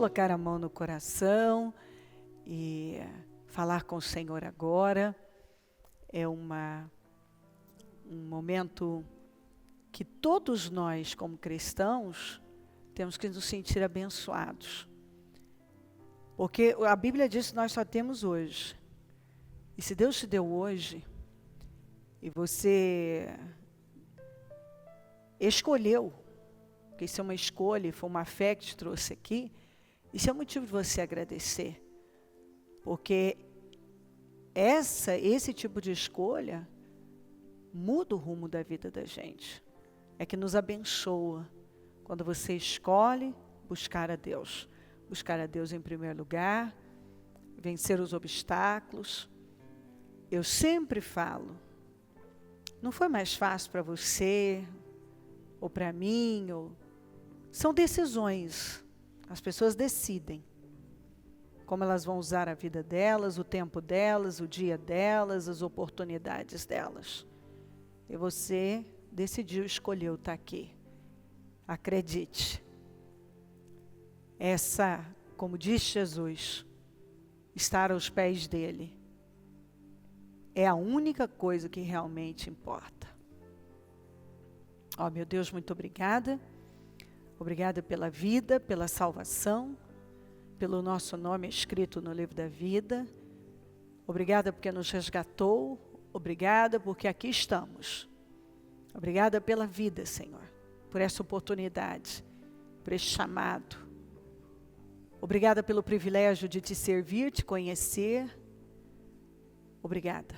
colocar a mão no coração e falar com o Senhor agora. É um momento que todos nós, como cristãos, temos que nos sentir abençoados. Porque a Bíblia diz que nós só temos hoje. E se Deus te deu hoje, e você escolheu, porque isso é uma escolha, foi uma fé que te trouxe aqui, isso é motivo de você agradecer. Porque esse tipo de escolha muda o rumo da vida da gente. É que nos abençoa quando você escolhe buscar a Deus. Buscar a Deus em primeiro lugar, vencer os obstáculos. Eu sempre falo, não foi mais fácil para você, ou para mim, são decisões. As pessoas decidem como elas vão usar a vida delas, o tempo delas, o dia delas, as oportunidades delas. E você decidiu, escolheu estar aqui. Acredite. Essa, como diz Jesus, estar aos pés dele, é a única coisa que realmente importa. Ó, meu Deus, muito obrigada. Obrigada pela vida, pela salvação, pelo nosso nome escrito no livro da vida. Obrigada porque nos resgatou. Obrigada porque aqui estamos. Obrigada pela vida, Senhor, por essa oportunidade, por esse chamado. Obrigada pelo privilégio de te servir, te conhecer. Obrigada.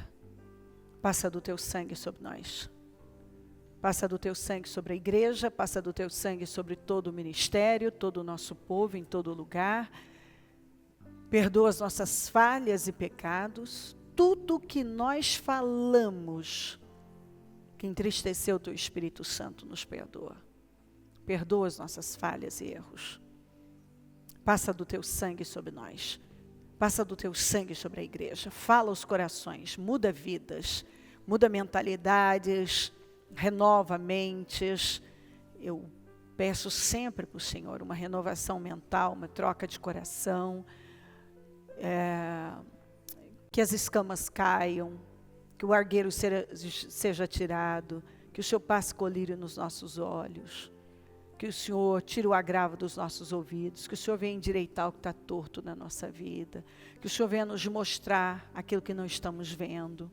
Passa do teu sangue sobre nós. Passa do teu sangue sobre a igreja, passa do teu sangue sobre todo o ministério, todo o nosso povo, em todo lugar. Perdoa as nossas falhas e pecados. Tudo que nós falamos que entristeceu o teu Espírito Santo, nos perdoa. Perdoa as nossas falhas e erros. Passa do teu sangue sobre nós. Passa do teu sangue sobre a igreja. Fala os corações, muda vidas, muda mentalidades, renova mentes. Eu peço sempre para o Senhor uma renovação mental, uma troca de coração. Que as escamas caiam, que o argueiro seja tirado, que o Senhor passe colírio nos nossos olhos. Que o Senhor tire o agravo dos nossos ouvidos, que o Senhor venha endireitar o que está torto na nossa vida, que o Senhor venha nos mostrar aquilo que não estamos vendo,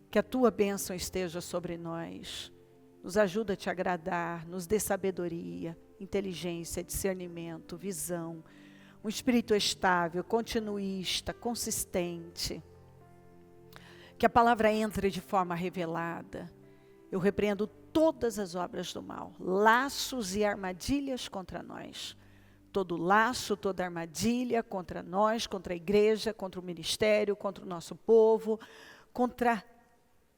que a Tua bênção esteja sobre nós, nos ajuda a Te agradar, nos dê sabedoria, inteligência, discernimento, visão, um espírito estável, continuista, consistente, que a palavra entre de forma revelada. Eu repreendo todas as obras do mal, laços e armadilhas contra nós. Todo laço, toda armadilha contra nós, contra a igreja, contra o ministério, contra o nosso povo, contra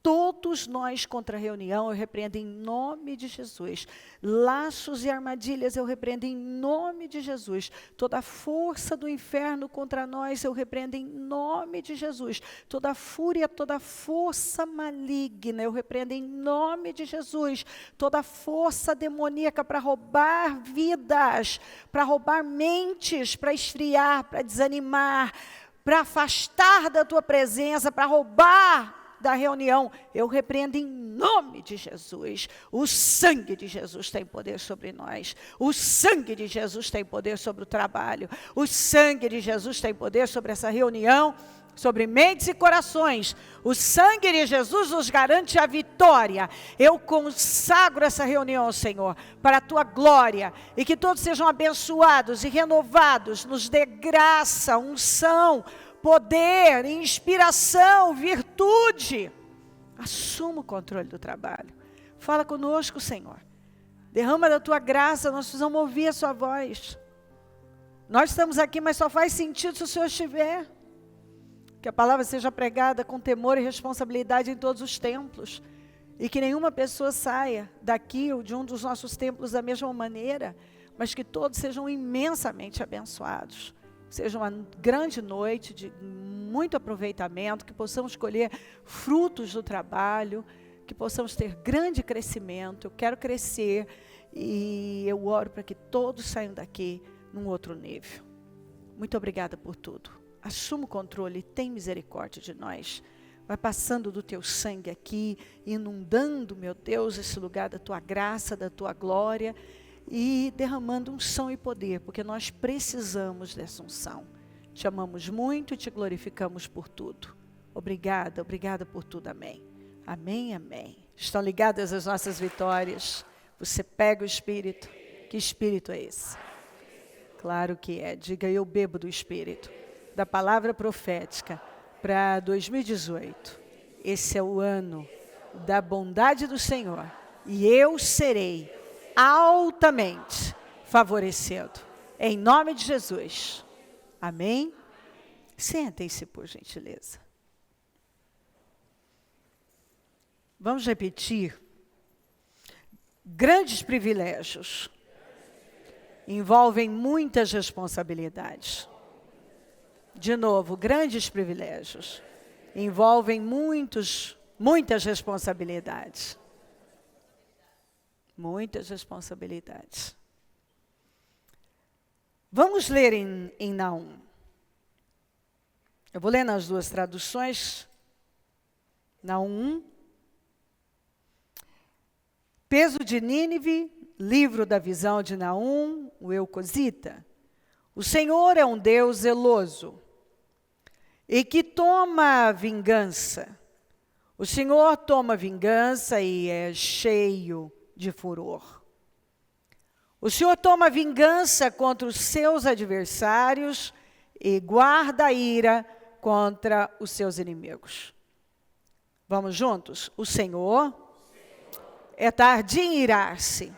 todos nós, contra a reunião, eu repreendo em nome de Jesus. Laços e armadilhas eu repreendo em nome de Jesus. Toda a força do inferno contra nós eu repreendo em nome de Jesus. Toda a fúria, toda a força maligna eu repreendo em nome de Jesus. Toda a força demoníaca para roubar vidas, para roubar mentes, para esfriar, para desanimar, para afastar da tua presença, para roubar da reunião, eu repreendo em nome de Jesus. O sangue de Jesus tem poder sobre nós. O sangue de Jesus tem poder sobre o trabalho. O sangue de Jesus tem poder sobre essa reunião, sobre mentes e corações. O sangue de Jesus nos garante a vitória. Eu consagro essa reunião, Senhor, para a Tua glória, e que todos sejam abençoados e renovados, nos dê graça, unção, poder, inspiração, virtude. Assuma o controle do trabalho. Fala conosco, Senhor. Derrama da Tua graça, nós precisamos ouvir a Sua voz. Nós estamos aqui, mas só faz sentido se o Senhor estiver. Que a palavra seja pregada com temor e responsabilidade em todos os templos. E que nenhuma pessoa saia daqui ou de um dos nossos templos da mesma maneira, mas que todos sejam imensamente abençoados. Seja uma grande noite de muito aproveitamento, que possamos colher frutos do trabalho, que possamos ter grande crescimento. Eu quero crescer e eu oro para que todos saiam daqui num outro nível. Muito obrigada por tudo. Assuma o controle, tem misericórdia de nós. Vai passando do teu sangue aqui, inundando, meu Deus, esse lugar da tua graça, da tua glória, e derramando unção e poder, porque nós precisamos dessa unção. Te amamos muito e te glorificamos por tudo. Obrigada, obrigada por tudo, amém. Amém, amém. Estão ligadas as nossas vitórias? Você pega o Espírito. Que Espírito é esse? Claro que é. Diga, eu bebo do Espírito, da palavra profética para 2018. Esse é o ano da bondade do Senhor. E eu serei altamente favorecido. Em nome de Jesus. Amém? Sentem-se, por gentileza. Vamos repetir. Grandes privilégios envolvem muitas responsabilidades. De novo, grandes privilégios envolvem muitas responsabilidades. Muitas responsabilidades. Vamos ler em Naum. Eu vou ler nas duas traduções. Naum 1. Peso de Nínive, livro da visão de Naum, o Eucosita. O Senhor é um Deus zeloso e que toma vingança. O Senhor toma vingança e é cheio de furor. O Senhor toma vingança contra os seus adversários e guarda a ira contra os seus inimigos. Vamos juntos? O Senhor é tardio em irar-se,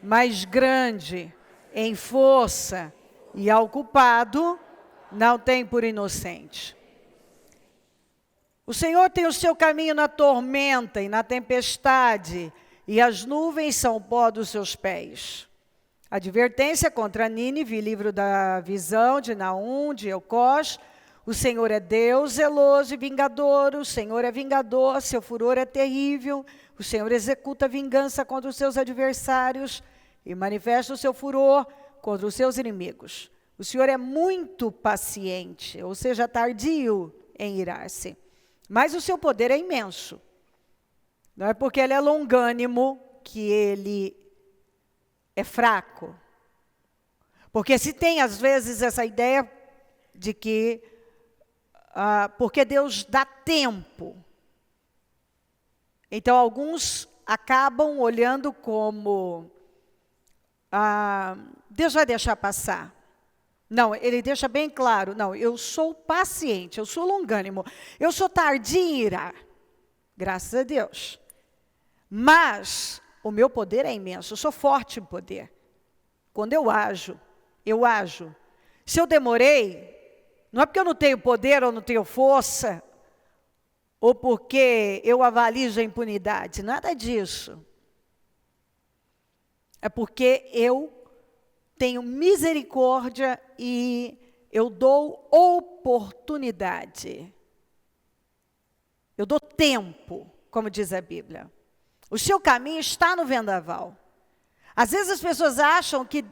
mas grande em força, e ao culpado não tem por inocente. O Senhor tem o seu caminho na tormenta e na tempestade, e as nuvens são o pó dos seus pés. Advertência contra Nínive, livro da visão de Naum, de Eucós. O Senhor é Deus zeloso e vingador, o Senhor é vingador, seu furor é terrível. O Senhor executa vingança contra os seus adversários e manifesta o seu furor contra os seus inimigos. O Senhor é muito paciente, ou seja, tardio em irar-se. Mas o seu poder é imenso. Não é porque ele é longânimo que ele é fraco. Porque se tem, às vezes, essa ideia de que porque Deus dá tempo. Então, alguns acabam olhando como Deus vai deixar passar. Não, ele deixa bem claro, não, eu sou paciente, eu sou longânimo, eu sou tardio em irar, graças a Deus. Mas o meu poder é imenso, eu sou forte em poder. Quando eu ajo. Se eu demorei, não é porque eu não tenho poder ou não tenho força, ou porque eu avalizo a impunidade, nada disso. É porque eu tenho misericórdia e eu dou oportunidade. Eu dou tempo, como diz a Bíblia. O seu caminho está no vendaval. Às vezes as pessoas acham que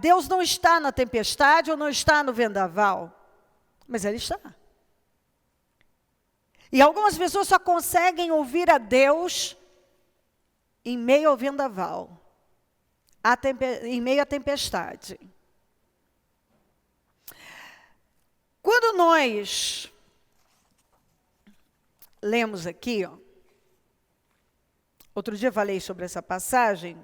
Deus não está na tempestade ou não está no vendaval. Mas Ele está. E algumas pessoas só conseguem ouvir a Deus em meio ao vendaval. Em meio à tempestade. Quando nós lemos aqui, outro dia falei sobre essa passagem,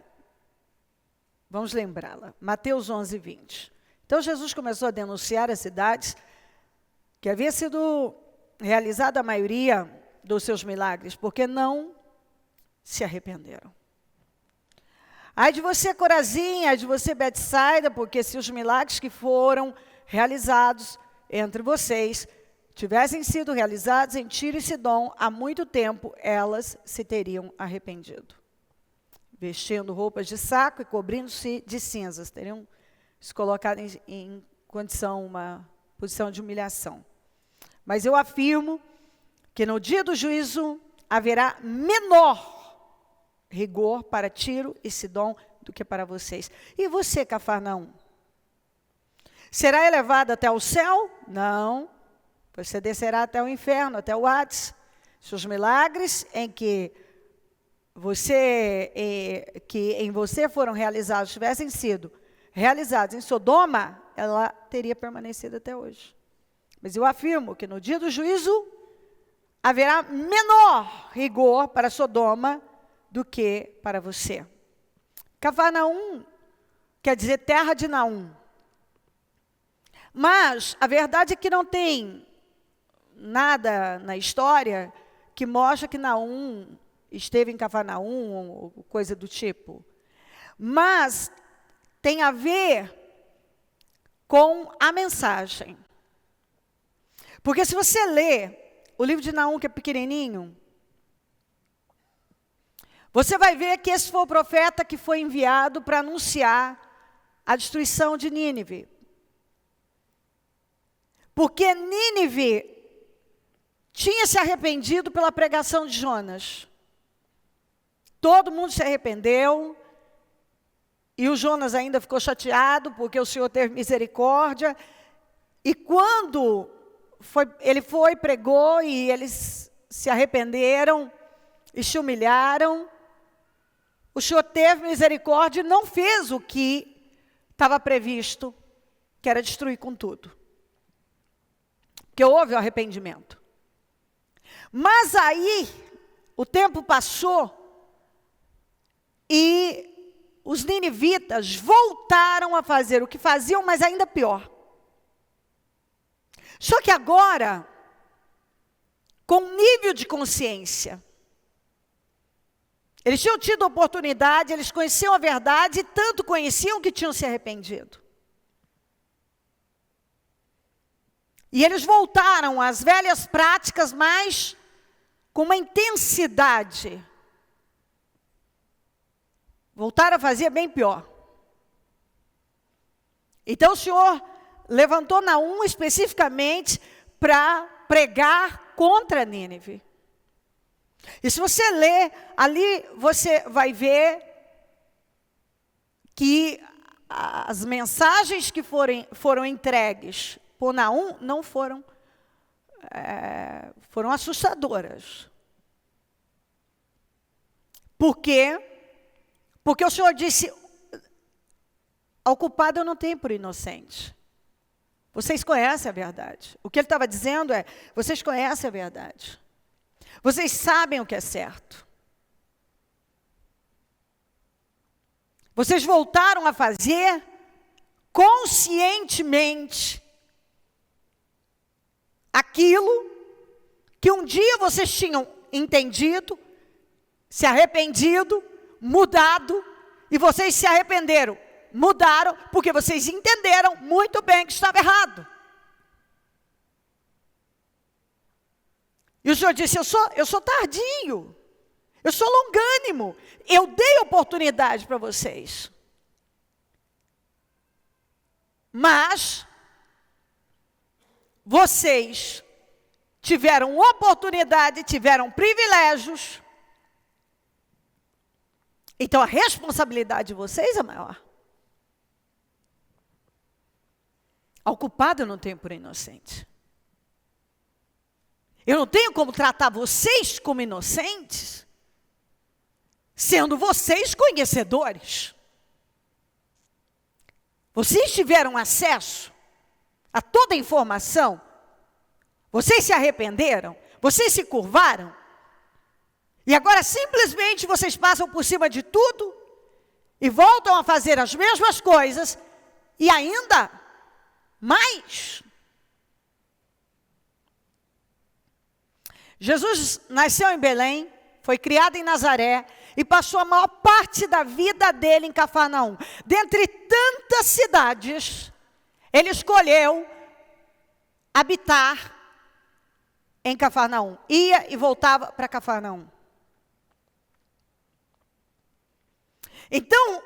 vamos lembrá-la, Mateus 11, 20. Então Jesus começou a denunciar as cidades que havia sido realizada a maioria dos seus milagres, porque não se arrependeram. Ai de você, Corazim, ai de você, Betsaida, porque se os milagres que foram realizados entre vocês tivessem sido realizados em Tiro e Sidom, há muito tempo elas se teriam arrependido. Vestindo roupas de saco e cobrindo-se de cinzas, teriam se colocado em uma posição de humilhação. Mas eu afirmo que no dia do juízo haverá menor rigor para Tiro e Sidom do que para vocês. E você, Cafarnaum? Será elevado até o céu? Não. Você descerá até o inferno, até o Hades. Se os milagres que em você foram realizados, tivessem sido realizados em Sodoma, ela teria permanecido até hoje. Mas eu afirmo que no dia do juízo, haverá menor rigor para Sodoma do que para você. Cafarnaum quer dizer terra de Naum. Mas a verdade é que não tem nada na história que mostra que Naum esteve em Cafarnaum, ou coisa do tipo. Mas tem a ver com a mensagem. Porque se você lê o livro de Naum, que é pequenininho, você vai ver que esse foi o profeta que foi enviado para anunciar a destruição de Nínive. Porque Nínive tinha se arrependido pela pregação de Jonas. Todo mundo se arrependeu. E o Jonas ainda ficou chateado, porque o Senhor teve misericórdia. E quando ele foi, pregou, e eles se arrependeram e se humilharam, o Senhor teve misericórdia e não fez o que estava previsto, que era destruir com tudo. Porque houve o arrependimento. Mas aí, o tempo passou, e os ninivitas voltaram a fazer o que faziam, mas ainda pior. Só que agora, com nível de consciência. Eles tinham tido oportunidade, eles conheciam a verdade, e tanto conheciam que tinham se arrependido. E eles voltaram às velhas práticas, mas com uma intensidade. Voltaram a fazer bem pior. Então o Senhor levantou Naum especificamente para pregar contra Nínive. E se você ler, ali você vai ver que as mensagens que foram entregues por Naum não foram assustadoras. Por quê? Porque o Senhor disse, ao culpado eu não tenho por inocente. Vocês conhecem a verdade. O que ele estava dizendo é, vocês conhecem a verdade. Vocês sabem o que é certo. Vocês voltaram a fazer conscientemente aquilo que um dia vocês tinham entendido, se arrependido, mudado, e vocês se arrependeram, mudaram, porque vocês entenderam muito bem que estava errado. E o Senhor disse, eu sou tardio, eu sou longânimo, eu dei oportunidade para vocês. Mas, vocês tiveram oportunidade, tiveram privilégios, então a responsabilidade de vocês é maior. Ao culpado eu não tenho por inocente. Eu não tenho como tratar vocês como inocentes, sendo vocês conhecedores. Vocês tiveram acesso a toda a informação, vocês se arrependeram, vocês se curvaram, e agora simplesmente vocês passam por cima de tudo, e voltam a fazer as mesmas coisas, e ainda mais. Jesus nasceu em Belém, foi criado em Nazaré, e passou a maior parte da vida dele em Cafarnaum. Dentre tantas cidades, ele escolheu habitar em Cafarnaum. Ia e voltava para Cafarnaum. Então,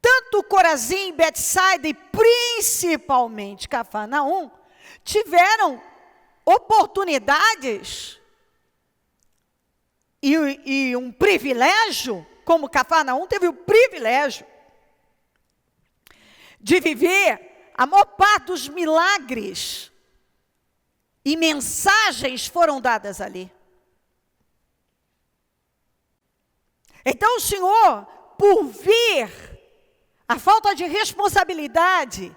tanto Corazim, Betsaida e principalmente Cafarnaum, tiveram oportunidades e um privilégio, como Cafarnaum teve o privilégio de viver a maior parte dos milagres e mensagens foram dadas ali. Então o Senhor, por ver a falta de responsabilidade,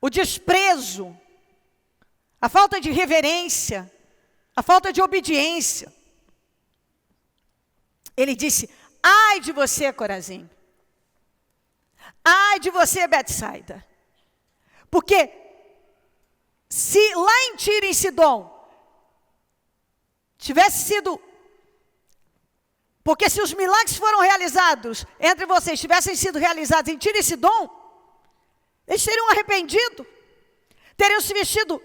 o desprezo, a falta de reverência, a falta de obediência, Ele disse: ai de você, Corazim. Ai de você, Betsaida. Porque se lá em Tiro e em Sidom tivesse sido... Porque se os milagres foram realizados entre vocês, tivessem sido realizados em Tiro e Sidom, eles teriam arrependido, teriam se vestido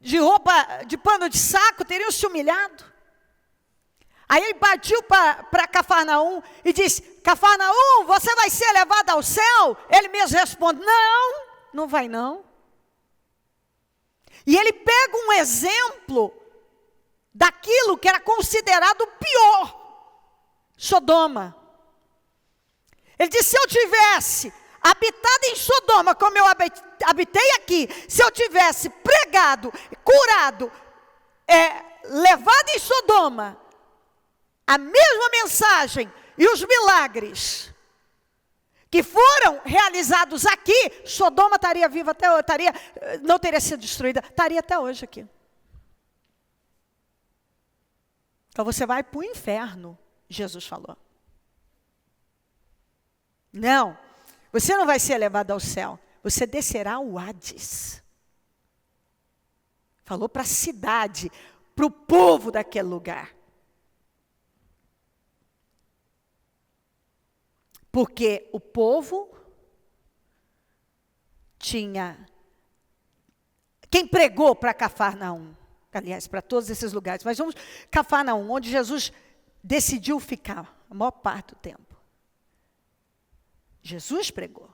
de roupa, de pano de saco, teriam se humilhado. Aí ele partiu para Cafarnaum e disse: Cafarnaum, você vai ser levado ao céu? Ele mesmo responde: não, não vai não. E ele pega um exemplo daquilo que era considerado pior, Sodoma. Ele disse: se eu tivesse habitado em Sodoma, como eu habitei aqui, se eu tivesse pregado, curado, levado em Sodoma a mesma mensagem e os milagres que foram realizados aqui, Sodoma estaria viva até hoje, não teria sido destruída, estaria até hoje aqui. Então você vai para o inferno, Jesus falou. Não, você não vai ser levado ao céu, você descerá ao Hades. Falou para a cidade, para o povo daquele lugar. Porque o povo tinha... Quem pregou para Cafarnaum? Aliás, para todos esses lugares. Mas vamos, Cafarnaum, onde Jesus decidiu ficar a maior parte do tempo. Jesus pregou.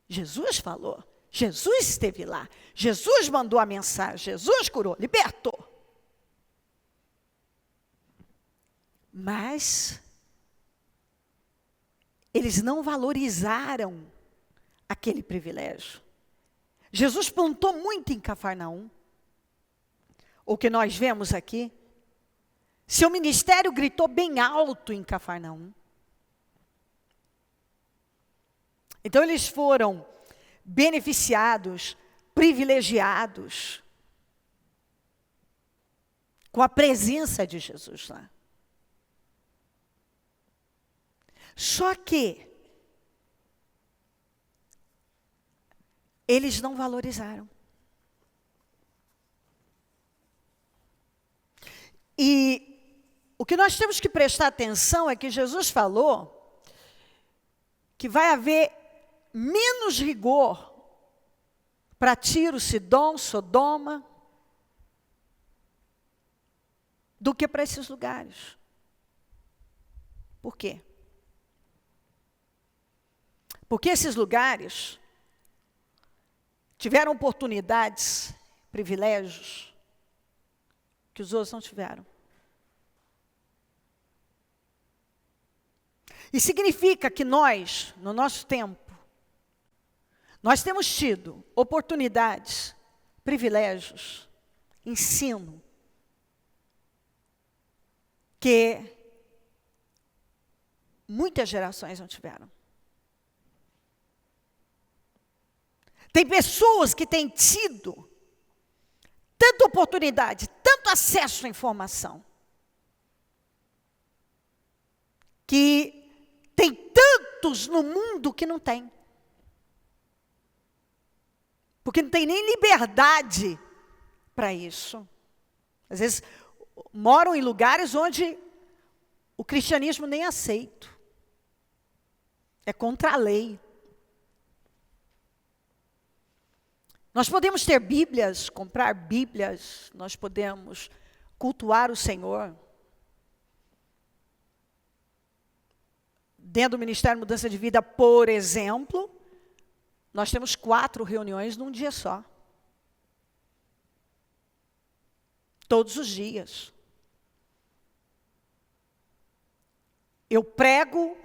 Jesus falou. Jesus esteve lá. Jesus mandou a mensagem. Jesus curou, libertou. Mas... eles não valorizaram aquele privilégio. Jesus plantou muito em Cafarnaum. O que nós vemos aqui. Seu ministério gritou bem alto em Cafarnaum. Então eles foram beneficiados, privilegiados, com a presença de Jesus lá. Só que eles não valorizaram. E o que nós temos que prestar atenção é que Jesus falou que vai haver menos rigor para Tiro, Sidom, Sodoma, do que para esses lugares. Por quê? Porque esses lugares tiveram oportunidades, privilégios, que os outros não tiveram. E significa que nós, no nosso tempo, nós temos tido oportunidades, privilégios, ensino, que muitas gerações não tiveram. Tem pessoas que têm tido tanta oportunidade, tanto acesso à informação, que tem tantos no mundo que não tem. Porque não tem nem liberdade para isso. Às vezes moram em lugares onde o cristianismo nem é aceito. É contra a lei. Nós podemos ter Bíblias, comprar Bíblias, nós podemos cultuar o Senhor. Dentro do Ministério Mudança de Vida, por exemplo, nós temos 4 reuniões num dia só. Todos os dias. Eu prego,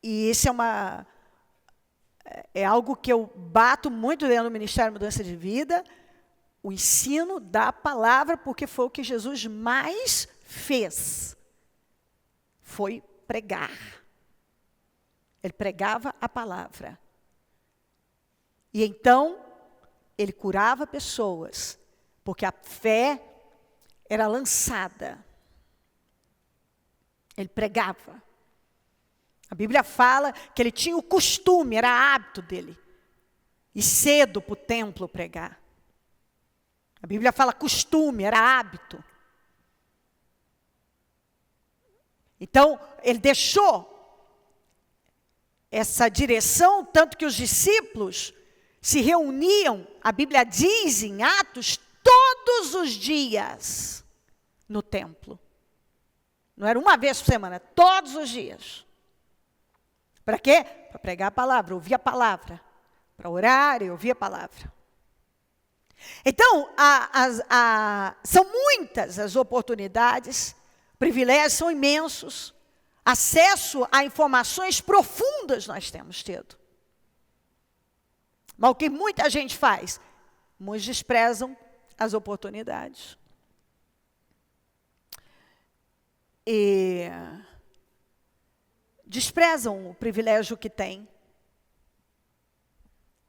e isso é é algo que eu bato muito dentro do Ministério Mudança de Vida, o ensino da palavra, porque foi o que Jesus mais fez. Foi pregar. Ele pregava a palavra. E então, ele curava pessoas, porque a fé era lançada. Ele pregava. A Bíblia fala que ele tinha o costume, era hábito dele, ir cedo para o templo pregar. A Bíblia fala costume, era hábito. Então, ele deixou essa direção, tanto que os discípulos se reuniam, a Bíblia diz em Atos, todos os dias no templo. Não era uma vez por semana, todos os dias. Para quê? Para pregar a palavra, ouvir a palavra. Para orar e ouvir a palavra. Então, são muitas as oportunidades, privilégios são imensos, acesso a informações profundas nós temos tido. Mas o que muita gente faz? Muitos desprezam as oportunidades. E desprezam o privilégio que tem,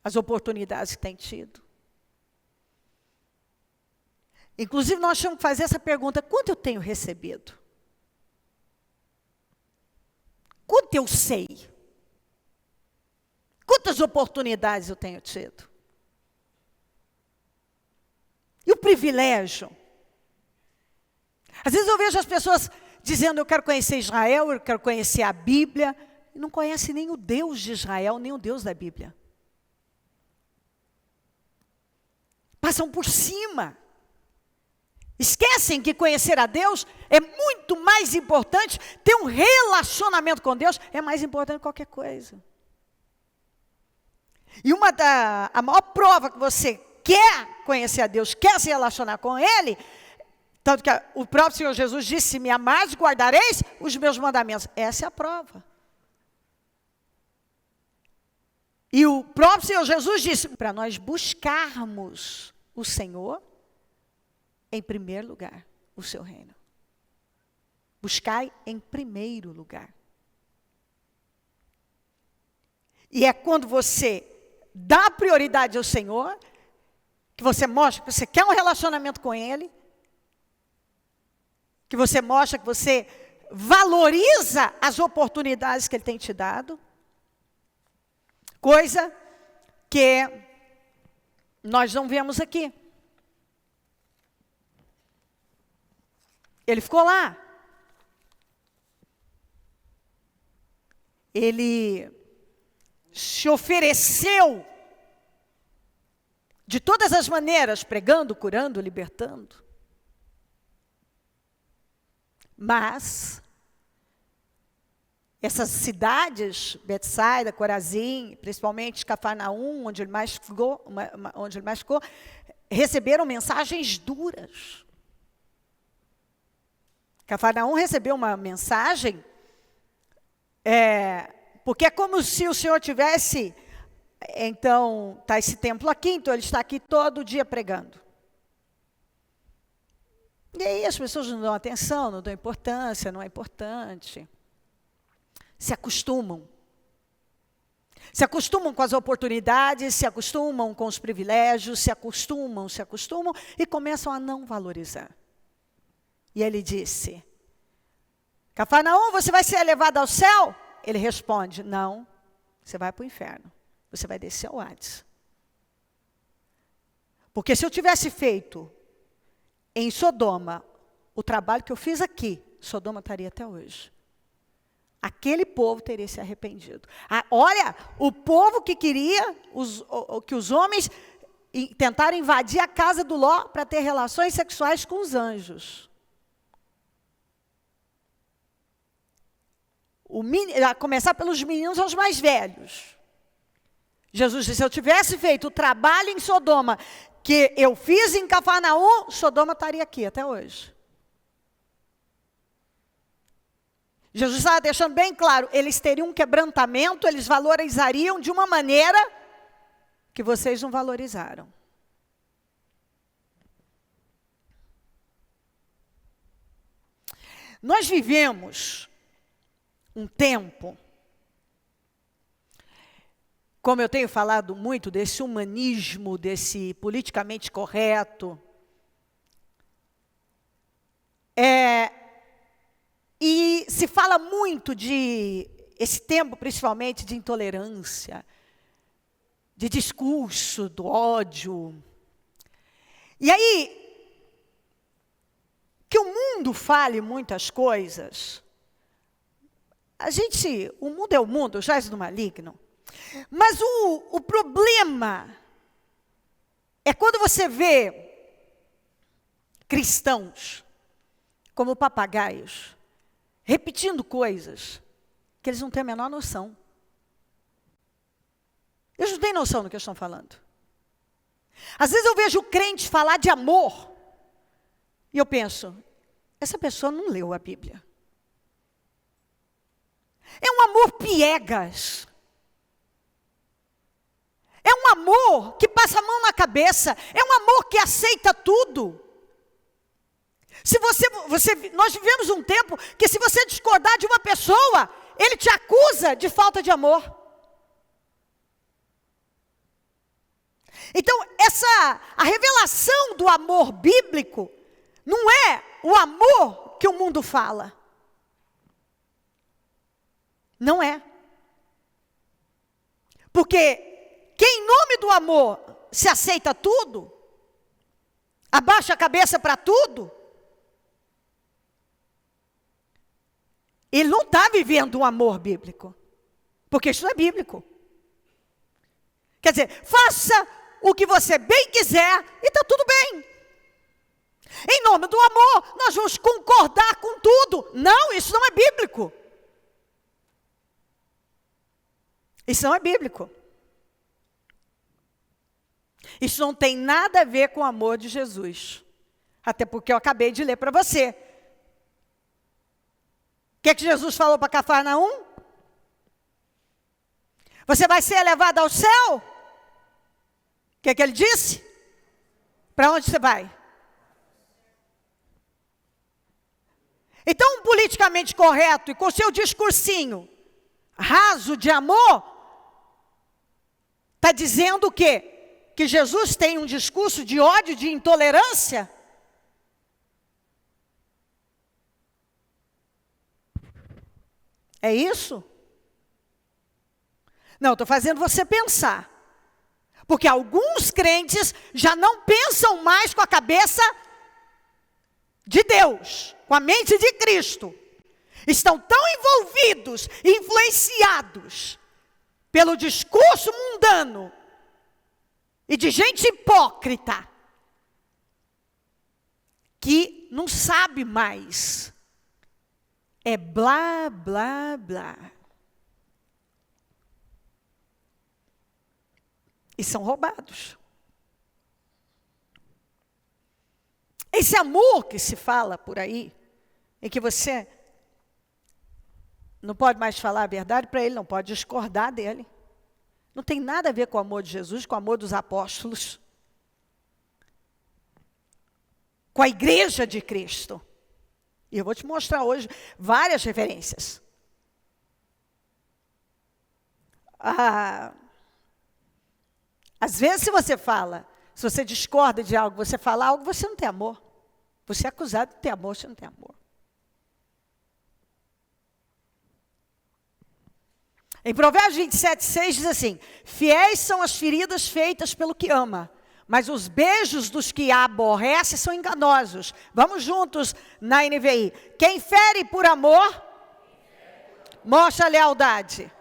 as oportunidades que tem tido. Inclusive, nós temos que fazer essa pergunta: quanto eu tenho recebido? Quanto eu sei? Quantas oportunidades eu tenho tido? E o privilégio? Às vezes eu vejo as pessoas dizendo: eu quero conhecer Israel, eu quero conhecer a Bíblia, e não conhece nem o Deus de Israel, nem o Deus da Bíblia. Passam por cima. Esquecem que conhecer a Deus é muito mais importante, ter um relacionamento com Deus é mais importante que qualquer coisa. E a maior prova que você quer conhecer a Deus, quer se relacionar com Ele, tanto que o próprio Senhor Jesus disse: se me amares, guardareis os meus mandamentos. Essa é a prova. E o próprio Senhor Jesus disse para nós buscarmos o Senhor, em primeiro lugar, o seu reino. Buscai em primeiro lugar. E é quando você dá prioridade ao Senhor, que você mostra que você quer um relacionamento com Ele, que você mostra que você valoriza as oportunidades que Ele tem te dado, coisa que nós não vemos aqui. Ele ficou lá. Ele se ofereceu de todas as maneiras, pregando, curando, libertando. Mas essas cidades, Betsaida, Corazim, principalmente Cafarnaum, onde ele mais ficou, receberam mensagens duras. Cafarnaum recebeu uma mensagem, porque é como se o Senhor tivesse, então, está esse templo aqui, então ele está aqui todo dia pregando. E aí as pessoas não dão atenção, não dão importância, não é importante. Se acostumam. Se acostumam com as oportunidades, se acostumam com os privilégios, se acostumam e começam a não valorizar. E ele disse: Cafarnaum, você vai ser elevado ao céu? Ele responde: não, você vai para o inferno. Você vai descer ao Hades. Porque se eu tivesse feito em Sodoma o trabalho que eu fiz aqui, Sodoma estaria até hoje. Aquele povo teria se arrependido. Olha, o povo que queria que os homens tentaram invadir a casa do Ló para ter relações sexuais com os anjos. A começar pelos meninos aos mais velhos. Jesus disse: se eu tivesse feito o trabalho em Sodoma que eu fiz em Cafarnaum, Sodoma estaria aqui até hoje. Jesus estava deixando bem claro, eles teriam um quebrantamento, eles valorizariam de uma maneira que vocês não valorizaram. Nós vivemos um tempo, como eu tenho falado muito, desse humanismo, desse politicamente correto, e se fala muito de, esse tempo principalmente, de intolerância, de discurso, do ódio. E aí, que o mundo fale muitas coisas, o mundo é o mundo, jaz do maligno. Mas o problema é quando você vê cristãos como papagaios, repetindo coisas que eles não têm a menor noção. Eles não têm noção do que eles estão falando. Às vezes eu vejo o crente falar de amor, e eu penso, essa pessoa não leu a Bíblia. É um amor piegas. É um amor que passa a mão na cabeça. É um amor que aceita tudo. Nós vivemos um tempo que se você discordar de uma pessoa, ele te acusa de falta de amor. Então, a revelação do amor bíblico não é o amor que o mundo fala. Não é. Porque quem em nome do amor se aceita tudo, abaixa a cabeça para tudo, ele não está vivendo um amor bíblico. Porque isso não é bíblico. Quer dizer, faça o que você bem quiser e está tudo bem. Em nome do amor, nós vamos concordar com tudo. Não, isso não é bíblico. Isso não é bíblico. Isso não tem nada a ver com o amor de Jesus. Até porque eu acabei de ler para você. O que Jesus falou para Cafarnaum? Você vai ser elevado ao céu? O que ele disse? Para onde você vai? Então, politicamente correto e com seu discursinho raso de amor, está dizendo o quê? Que Jesus tem um discurso de ódio, de intolerância? É isso? Não, estou fazendo você pensar. Porque alguns crentes já não pensam mais com a cabeça de Deus, com a mente de Cristo. Estão tão envolvidos, influenciados pelo discurso mundano e de gente hipócrita, que não sabe mais. É blá, blá, blá. E são roubados. Esse amor que se fala por aí, em que você não pode mais falar a verdade para ele, não pode discordar dele. Não tem nada a ver com o amor de Jesus, com o amor dos apóstolos. Com a igreja de Cristo. E eu vou te mostrar hoje várias referências. Às vezes, se você discorda de algo, você fala algo, você não tem amor. Você é acusado de ter amor, você não tem amor. Em Provérbios 27:6 diz assim: fiéis são as feridas feitas pelo que ama, mas os beijos dos que a aborrecem são enganosos. Vamos juntos na NVI. Quem fere por amor, mostra lealdade.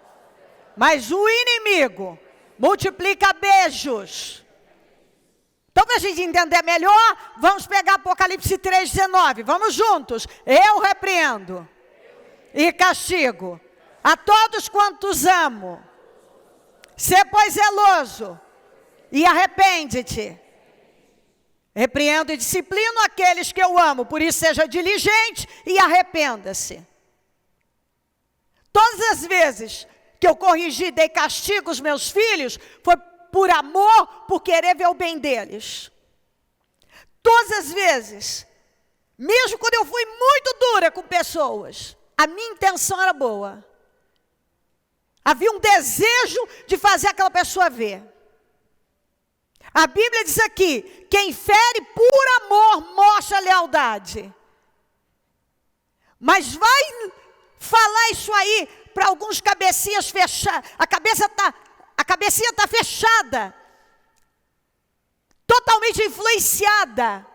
Mas o inimigo multiplica beijos. Então, para a gente entender melhor, vamos pegar Apocalipse 3:19. Vamos juntos. Eu repreendo e castigo a todos quantos amo. Sê, pois, zeloso e arrepende-te. Repreendo e disciplino aqueles que eu amo. Por isso, seja diligente e arrependa-se. Todas as vezes que eu corrigi, dei castigo aos meus filhos, foi por amor, por querer ver o bem deles. Todas as vezes, mesmo quando eu fui muito dura com pessoas, a minha intenção era boa. Havia um desejo de fazer aquela pessoa ver. A Bíblia diz aqui, quem fere por amor mostra lealdade. Mas vai falar isso aí para alguns cabecinhas fechadas. A cabecinha está fechada. Totalmente influenciada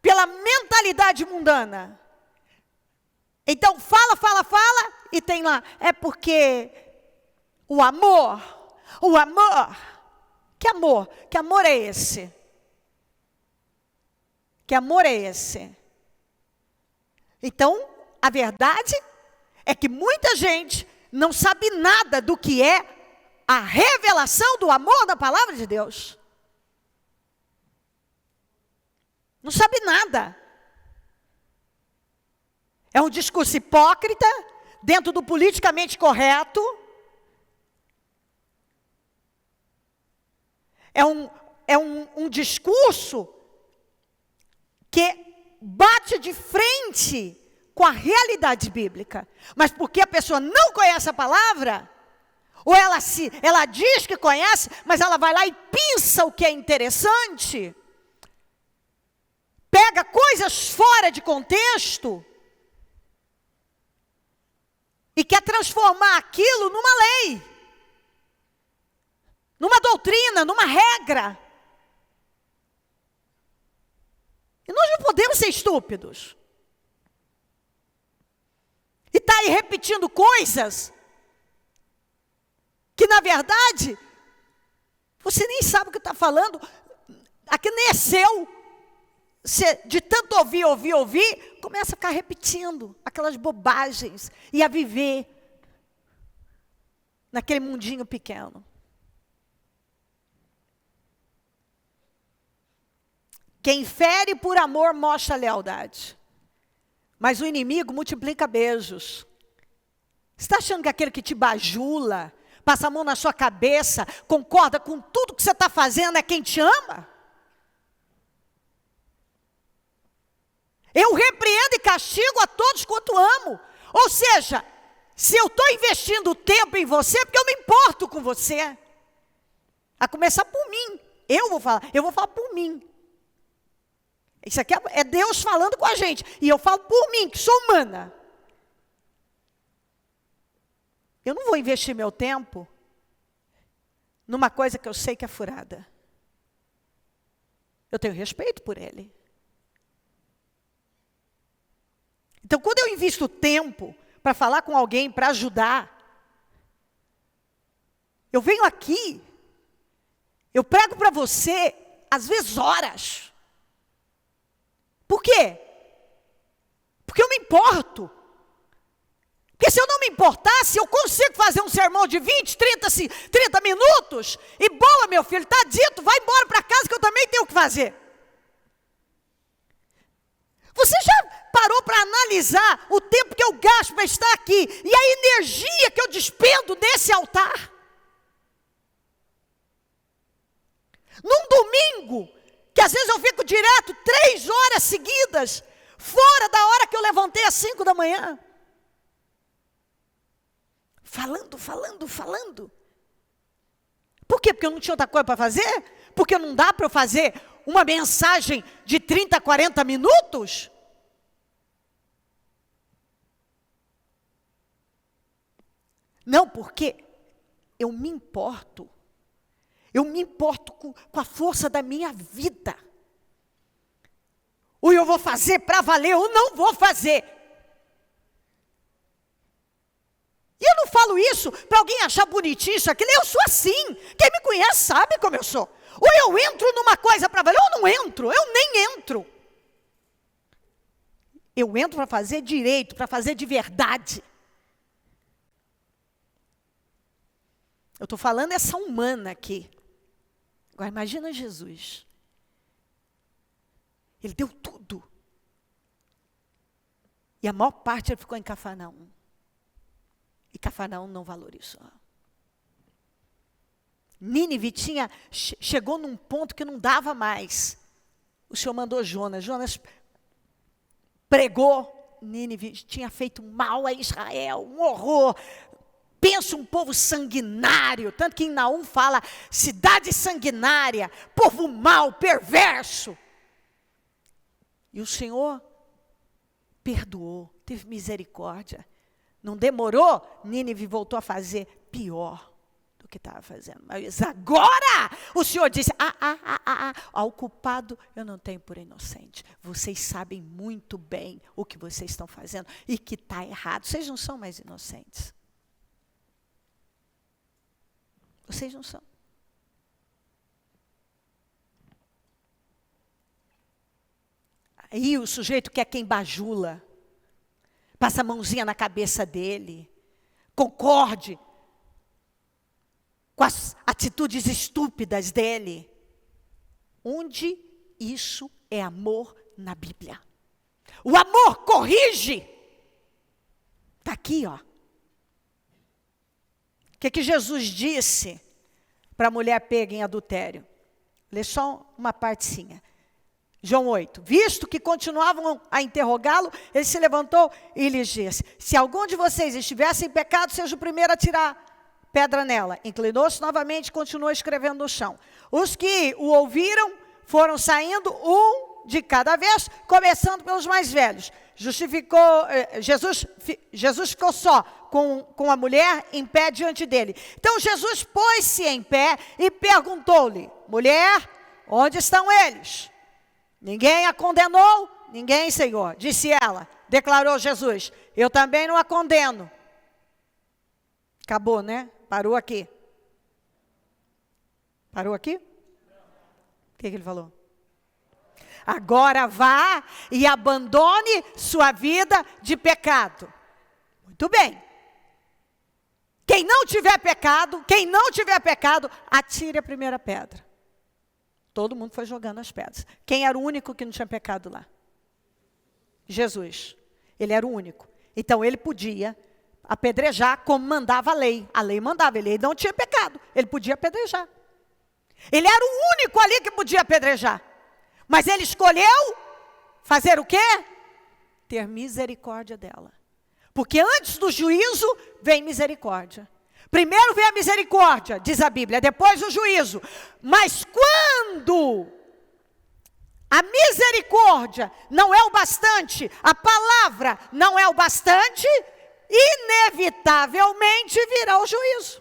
pela mentalidade mundana. Então fala, e tem lá, é porque o amor, que amor é esse? Que amor é esse? Então, a verdade é que muita gente não sabe nada do que é a revelação do amor da palavra de Deus. Não sabe nada. É um discurso hipócrita, dentro do politicamente correto. É um discurso que bate de frente com a realidade bíblica. Mas porque a pessoa não conhece a palavra, ou ela diz que conhece, mas ela vai lá e pinça o que é interessante, pega coisas fora de contexto e quer transformar aquilo numa lei, numa doutrina, numa regra. E nós não podemos ser estúpidos. E está aí repetindo coisas que, na verdade, você nem sabe o que está falando. Aquilo nem é seu. Você, de tanto ouvir, começa a ficar repetindo aquelas bobagens e a viver naquele mundinho pequeno. Quem fere por amor mostra lealdade. Mas o inimigo multiplica beijos. Você está achando que aquele que te bajula, passa a mão na sua cabeça, concorda com tudo que você está fazendo, é quem te ama? Eu repreendo e castigo a todos quanto amo. Ou seja, se eu estou investindo tempo em você, é porque eu me importo com você. A começar por mim. Eu vou falar por mim. Isso aqui é Deus falando com a gente. E eu falo por mim, que sou humana. Eu não vou investir meu tempo numa coisa que eu sei que é furada. Eu tenho respeito por ele. Então, quando eu invisto tempo para falar com alguém, para ajudar, eu venho aqui, eu prego para você, às vezes horas. Por quê? Porque eu me importo. Porque se eu não me importasse, eu consigo fazer um sermão de 20, 30 minutos, e boa, meu filho, está dito, vai embora para casa que eu também tenho o que fazer. Você já parou para analisar o tempo que eu gasto para estar aqui, e a energia que eu despendo nesse altar? Num domingo, que às vezes eu fico direto 3 horas seguidas, fora da hora que eu levantei às 5 da manhã. Falando. Por quê? Porque eu não tinha outra coisa para fazer? Porque não dá para eu fazer uma mensagem de 30, 40 minutos? Não, porque eu me importo. Eu me importo com a força da minha vida. Ou eu vou fazer para valer, ou não vou fazer. E eu não falo isso para alguém achar bonitinho isso, aquilo. Eu sou assim. Quem me conhece sabe como eu sou. Ou eu entro numa coisa para valer, ou não entro. Eu nem entro. Eu entro para fazer direito, para fazer de verdade. Eu estou falando essa humana aqui. Agora imagina Jesus. Ele deu tudo. E a maior parte ele ficou em Cafarnaum. E Cafarnaum não valorizou. Nínive chegou num ponto que não dava mais. O Senhor mandou Jonas. Jonas pregou. Nínive tinha feito mal a Israel, um horror. Pensa um povo sanguinário, tanto que em Naum fala, cidade sanguinária, povo mau, perverso. E o Senhor perdoou, teve misericórdia. Não demorou, Nínive voltou a fazer pior do que estava fazendo. Mas agora o Senhor disse, ao culpado eu não tenho por inocente. Vocês sabem muito bem o que vocês estão fazendo e que está errado. Vocês não são mais inocentes. Vocês não são. Aí o sujeito quer quem bajula, passa a mãozinha na cabeça dele, concorde com as atitudes estúpidas dele. Onde isso é amor na Bíblia? O amor corrige. Está aqui, ó. O que Jesus disse para a mulher pega em adultério? Lê só uma partezinha. João 8. Visto que continuavam a interrogá-lo, ele se levantou e lhes disse, se algum de vocês estivesse em pecado, seja o primeiro a tirar pedra nela. Inclinou-se novamente e continuou escrevendo no chão. Os que o ouviram foram saindo um de cada vez, começando pelos mais velhos. Jesus ficou só com a mulher em pé diante dele. Então Jesus pôs-se em pé e perguntou-lhe, mulher, onde estão eles? Ninguém a condenou? Ninguém, Senhor. Disse ela, declarou Jesus, eu também não a condeno. Acabou, né? Parou aqui. Parou aqui? O que ele falou? Agora vá e abandone sua vida de pecado. Muito bem. Quem não tiver pecado, atire a primeira pedra. Todo mundo foi jogando as pedras. Quem era o único que não tinha pecado lá? Jesus. Ele era o único. Então ele podia apedrejar como mandava a lei. A lei mandava, ele não tinha pecado. Ele podia apedrejar. Ele era o único ali que podia apedrejar. Mas ele escolheu fazer o quê? Ter misericórdia dela. Porque antes do juízo vem misericórdia. Primeiro vem a misericórdia, diz a Bíblia, depois o juízo. Mas quando a misericórdia não é o bastante, a palavra não é o bastante, inevitavelmente virá o juízo.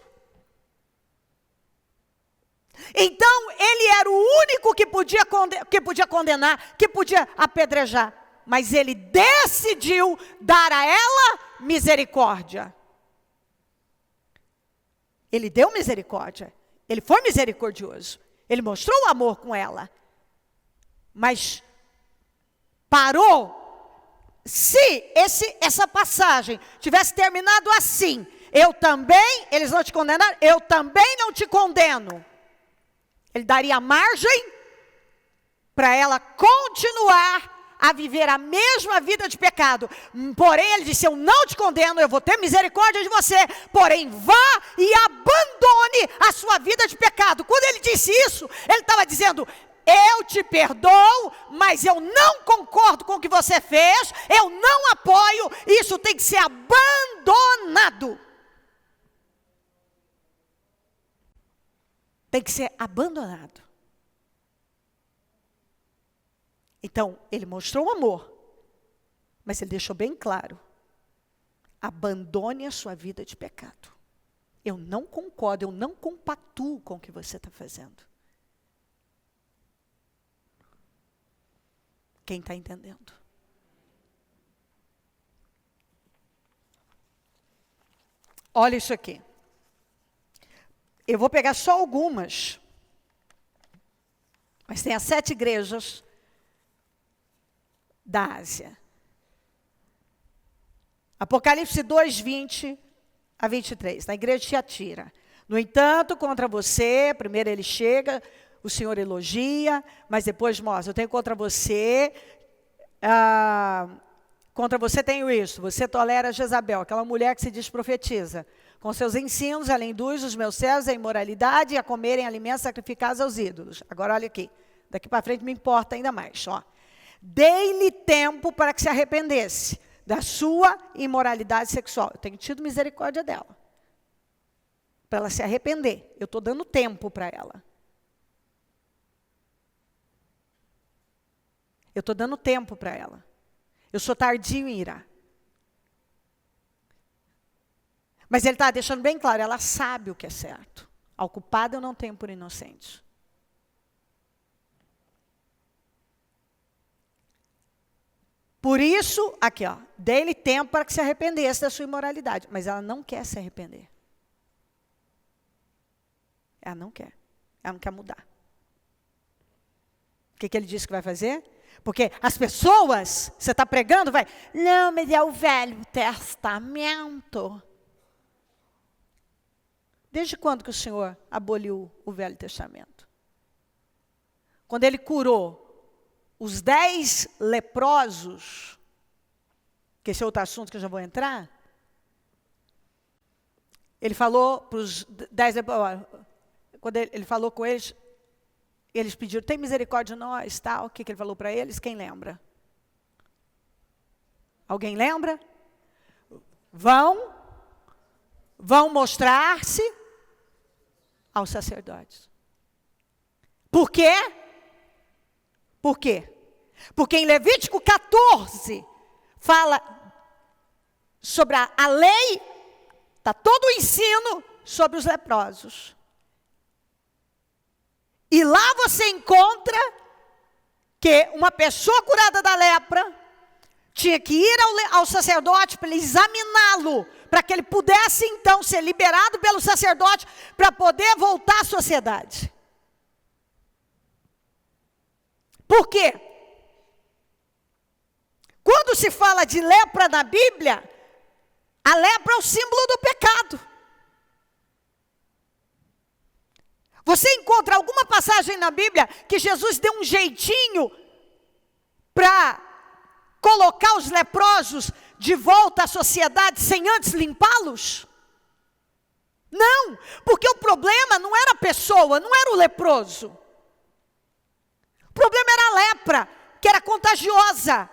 Então, ele era o único que podia condenar, que podia apedrejar. Mas ele decidiu dar a ela misericórdia. Ele deu misericórdia. Ele foi misericordioso. Ele mostrou o amor com ela. Mas parou. Se essa passagem tivesse terminado assim, eles não te condenaram, eu também não te condeno. Ele daria margem para ela continuar a viver a mesma vida de pecado. Porém, ele disse, eu não te condeno, eu vou ter misericórdia de você. Porém, vá e abandone a sua vida de pecado. Quando ele disse isso, ele estava dizendo, eu te perdoo, mas eu não concordo com o que você fez, eu não apoio, isso tem que ser abandonado. Tem que ser abandonado. Então, ele mostrou o amor, mas ele deixou bem claro, abandone a sua vida de pecado. Eu não concordo, eu não compactuo com o que você está fazendo. Quem está entendendo? Olha isso aqui. Eu vou pegar só algumas, mas tem as 7 igrejas da Ásia. Apocalipse 2, 20 a 23, na igreja de Tiatira. No entanto, contra você, primeiro ele chega, o Senhor elogia, mas depois mostra, eu tenho contra você Contra você tenho isso. Você tolera Jezabel, aquela mulher que se diz profetiza. Com seus ensinos, ela induz os meus servos à imoralidade e a comerem alimentos sacrificados aos ídolos. Agora olha aqui. Daqui para frente me importa ainda mais. Ó. Dei-lhe tempo para que se arrependesse da sua imoralidade sexual. Eu tenho tido misericórdia dela. Para ela se arrepender. Eu estou dando tempo para ela. Eu estou dando tempo para ela. Eu sou tardio em irar. Mas ele está deixando bem claro, ela sabe o que é certo. Ao culpado eu não tenho por inocente. Por isso, aqui ó, dei-lhe tempo para que se arrependesse da sua imoralidade. Mas ela não quer se arrepender. Ela não quer. Ela não quer mudar. O que ele disse que vai fazer? Porque as pessoas, você está pregando, vai, não, mas é o Velho Testamento. Desde quando que o Senhor aboliu o Velho Testamento? Quando ele curou os 10 leprosos, que esse é outro assunto que eu já vou entrar, ele falou para os 10 leprosos, quando ele falou com eles, eles pediram, tem misericórdia de nós, tal. O que ele falou para eles? Quem lembra? Alguém lembra? Vão mostrar-se aos sacerdotes. Por quê? Por quê? Porque em Levítico 14, fala sobre a lei, está todo o ensino sobre os leprosos. E lá você encontra que uma pessoa curada da lepra tinha que ir ao sacerdote para ele examiná-lo, para que ele pudesse então ser liberado pelo sacerdote para poder voltar à sociedade. Por quê? Quando se fala de lepra na Bíblia, a lepra é o símbolo do pecado. Você encontra alguma passagem na Bíblia que Jesus deu um jeitinho para colocar os leprosos de volta à sociedade sem antes limpá-los? Não, porque o problema não era a pessoa, não era o leproso. O problema era a lepra, que era contagiosa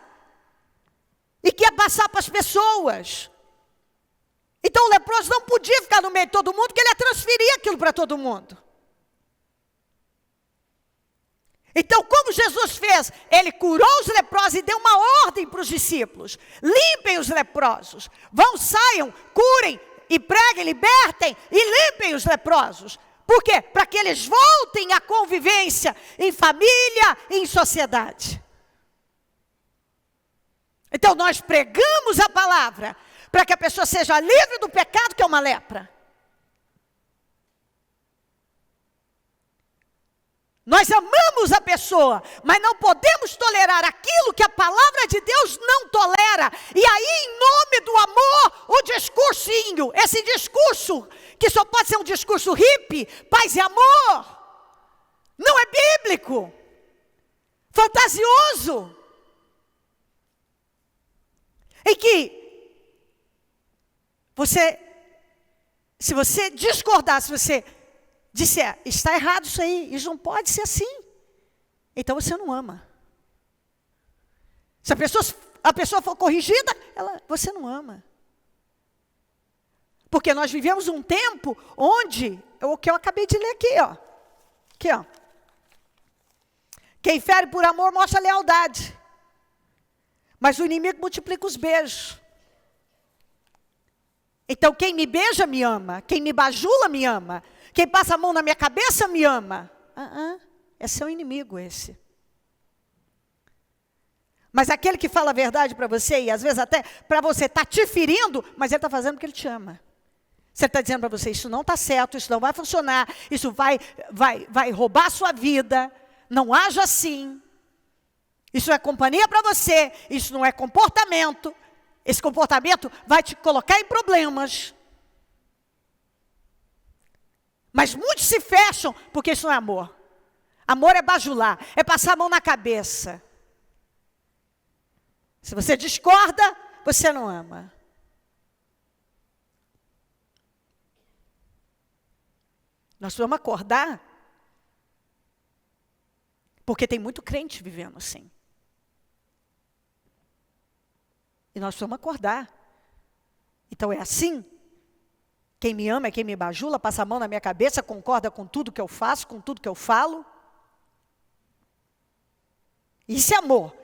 e que ia passar para as pessoas. Então o leproso não podia ficar no meio de todo mundo, porque ele ia transferir aquilo para todo mundo. Então, como Jesus fez? Ele curou os leprosos e deu uma ordem para os discípulos. Limpem os leprosos. Vão, saiam, curem e preguem, libertem e limpem os leprosos. Por quê? Para que eles voltem à convivência em família e em sociedade. Então, nós pregamos a palavra para que a pessoa seja livre do pecado, que é uma lepra. Nós amamos a pessoa, mas não podemos tolerar aquilo que a palavra de Deus não tolera. E aí, em nome do amor, o discursinho, esse discurso, que só pode ser um discurso hippie, paz e amor, não é bíblico, fantasioso. Em que se você discordar, se você disser, está errado isso não pode ser assim, então você não ama. Se a pessoa for corrigida, você não ama. Porque nós vivemos um tempo onde, o que eu acabei de ler aqui, ó. Aqui, ó. Quem fere por amor mostra lealdade. Mas o inimigo multiplica os beijos. Então quem me beija me ama. Quem me bajula me ama. Quem passa a mão na minha cabeça me ama. É seu inimigo esse. Mas aquele que fala a verdade para você, e às vezes até para você está te ferindo, mas ele está fazendo porque ele te ama. Você está dizendo para você, isso não está certo, isso não vai funcionar, isso vai roubar a sua vida, não haja assim. Isso é companhia para você, isso não é comportamento. Esse comportamento vai te colocar em problemas. Mas muitos se fecham porque isso não é amor. Amor é bajular, é passar a mão na cabeça. Se você discorda, você não ama. Nós precisamos acordar, porque tem muito crente vivendo assim. E nós precisamos acordar. Então é assim? Quem me ama é quem me bajula, passa a mão na minha cabeça, concorda com tudo que eu faço, com tudo que eu falo. Isso é amor.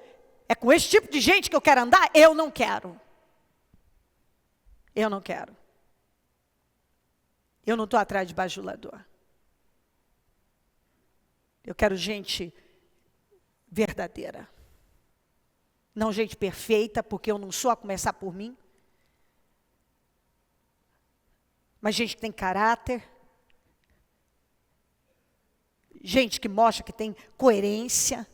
É com esse tipo de gente que eu quero andar? Eu não quero. Eu não quero. Eu não estou atrás de bajulador. Eu quero gente verdadeira. Não gente perfeita, porque eu não sou, a começar por mim. Mas gente que tem caráter. Gente que mostra que tem coerência.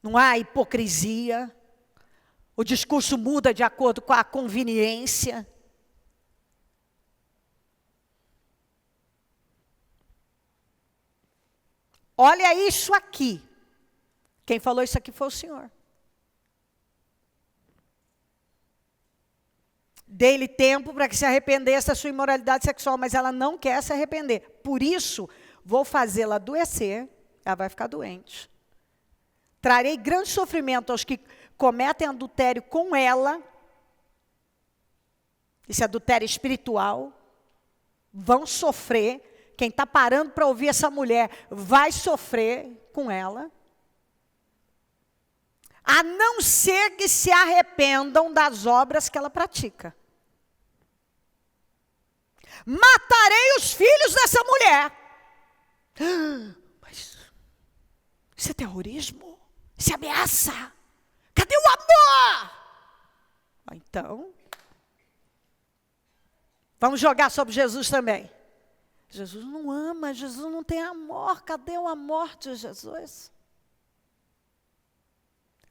Não há hipocrisia. O discurso muda de acordo com a conveniência. Olha isso aqui. Quem falou isso aqui foi o Senhor. Dê-lhe tempo para que se arrependesse da sua imoralidade sexual, mas ela não quer se arrepender. Por isso, vou fazê-la adoecer, ela vai ficar doente. Trarei grande sofrimento aos que cometem adultério com ela. Esse adultério espiritual. Vão sofrer. Quem está parando para ouvir essa mulher vai sofrer com ela. A não ser que se arrependam das obras que ela pratica. Matarei os filhos dessa mulher. Mas isso é terrorismo? Isso é ameaça? Cadê o amor? Então, vamos jogar sobre Jesus também. Jesus não ama, Jesus não tem amor. Cadê o amor de Jesus?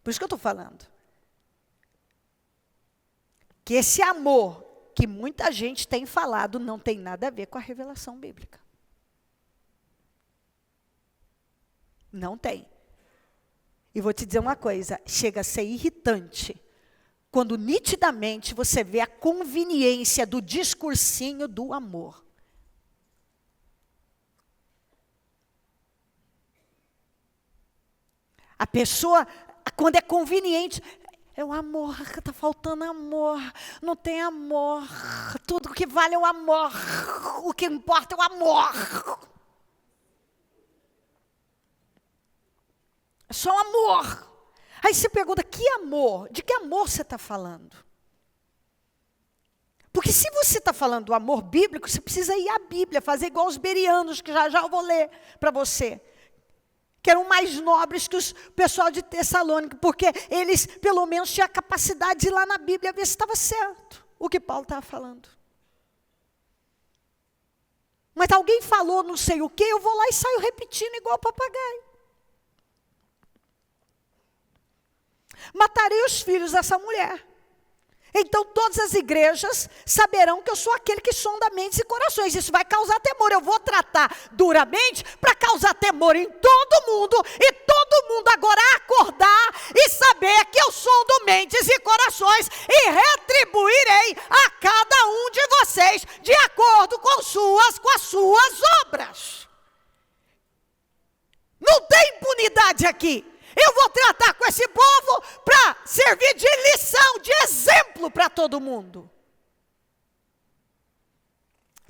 Por isso que eu estou falando. Que esse amor que muita gente tem falado não tem nada a ver com a revelação bíblica. Não tem. E vou te dizer uma coisa, chega a ser irritante quando nitidamente você vê a conveniência do discursinho do amor. A pessoa, quando é conveniente, é o amor, está faltando amor, não tem amor, tudo que vale é o amor, o que importa é o amor. É só um amor. Aí você pergunta, que amor? De que amor você está falando? Porque se você está falando do amor bíblico, você precisa ir à Bíblia, fazer igual os bereanos, que já eu vou ler para você. Que eram mais nobres que o pessoal de Tessalônica, porque eles, pelo menos, tinham a capacidade de ir lá na Bíblia ver se estava certo o que Paulo estava falando. Mas alguém falou não sei o quê, eu vou lá e saio repetindo igual papagaio. Matarei os filhos dessa mulher. Então todas as igrejas saberão que eu sou aquele que sonda mentes e corações. Isso vai causar temor. Eu vou tratar duramente para causar temor em todo mundo. E todo mundo agora acordar e saber que eu sondo mentes e corações. E retribuirei a cada um de vocês de acordo com as suas obras. Não tem impunidade aqui. Eu vou tratar com esse povo para servir de lição, de exemplo para todo mundo.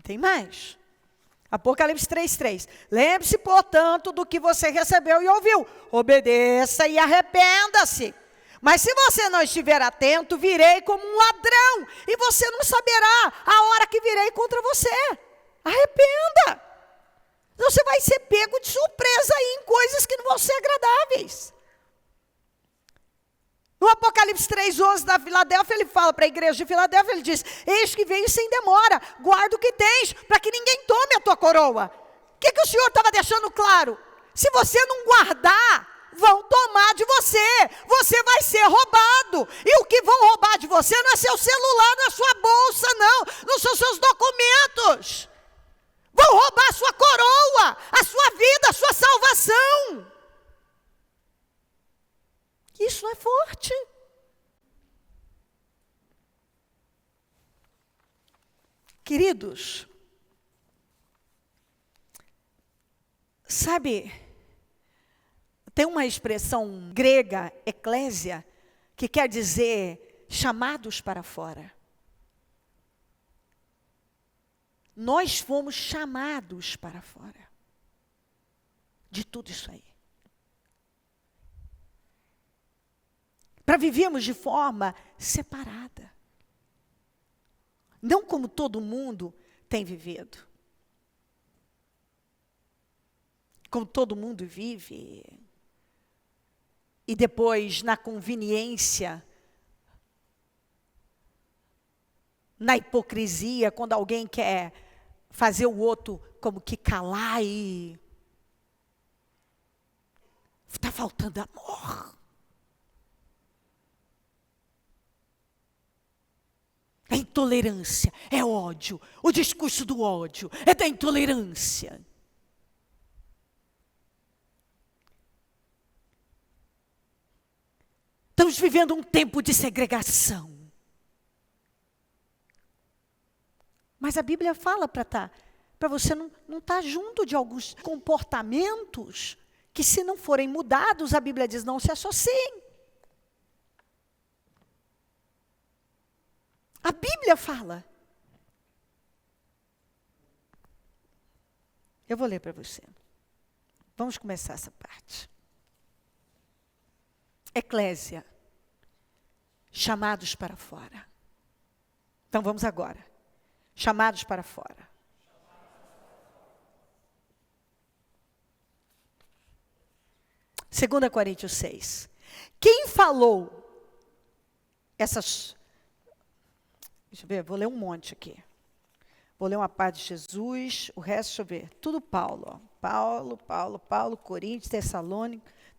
Tem mais. Apocalipse 3:3. Lembre-se, portanto, do que você recebeu e ouviu. Obedeça e arrependa-se. Mas se você não estiver atento, virei como um ladrão. E você não saberá a hora que virei contra você. Arrependa. Você vai ser pego de surpresa aí em coisas que não vão ser agradáveis. No Apocalipse 3:11 da Filadélfia, ele fala para a igreja de Filadélfia, ele diz, eis que venho sem demora, guarda o que tens, para que ninguém tome a tua coroa. O que o Senhor estava deixando claro? Se você não guardar, vão tomar de você, você vai ser roubado. E o que vão roubar de você não é seu celular, não é sua bolsa, não são seus documentos. Vão roubar a sua coroa, a sua vida, a sua salvação. isso não é forte. Queridos, sabe, tem uma expressão grega, eclésia, que quer dizer chamados para fora. Nós fomos chamados para fora de tudo isso aí. Para vivermos de forma separada. Não como todo mundo tem vivido. Como todo mundo vive. E depois, na conveniência, na hipocrisia, quando alguém quer fazer o outro como que calar e está faltando amor. É intolerância, é ódio. O discurso do ódio é da intolerância. Estamos vivendo um tempo de segregação. Mas a Bíblia fala para você não estar junto de alguns comportamentos que, se não forem mudados, a Bíblia diz, não se associem. A Bíblia fala. Eu vou ler para você. Vamos começar essa parte. Eclésia. Chamados para fora. Então vamos agora. Chamados para fora. Segunda Coríntios 6. Quem falou essas... Deixa eu ver, vou ler um monte aqui. Vou ler uma parte de Jesus, o resto, deixa eu ver. Tudo Paulo. Ó. Paulo, Coríntios,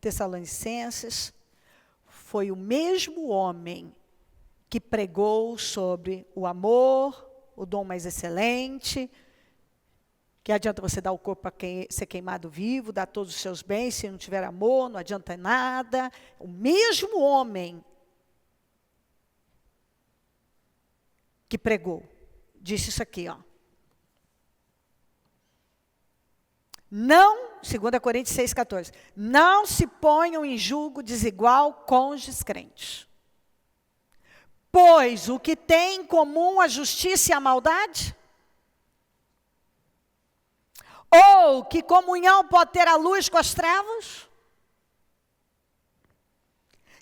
Tessalonicenses. Foi o mesmo homem que pregou sobre o amor, o dom mais excelente, que adianta você dar o corpo para ser queimado vivo, dar todos os seus bens, se não tiver amor, não adianta nada. O mesmo homem que pregou, disse isso aqui, ó. Não, 2 Coríntios 6,14, não se ponham em julgo desigual com os descrentes. Pois o que tem em comum a justiça e a maldade? Ou que comunhão pode ter a luz com as trevas?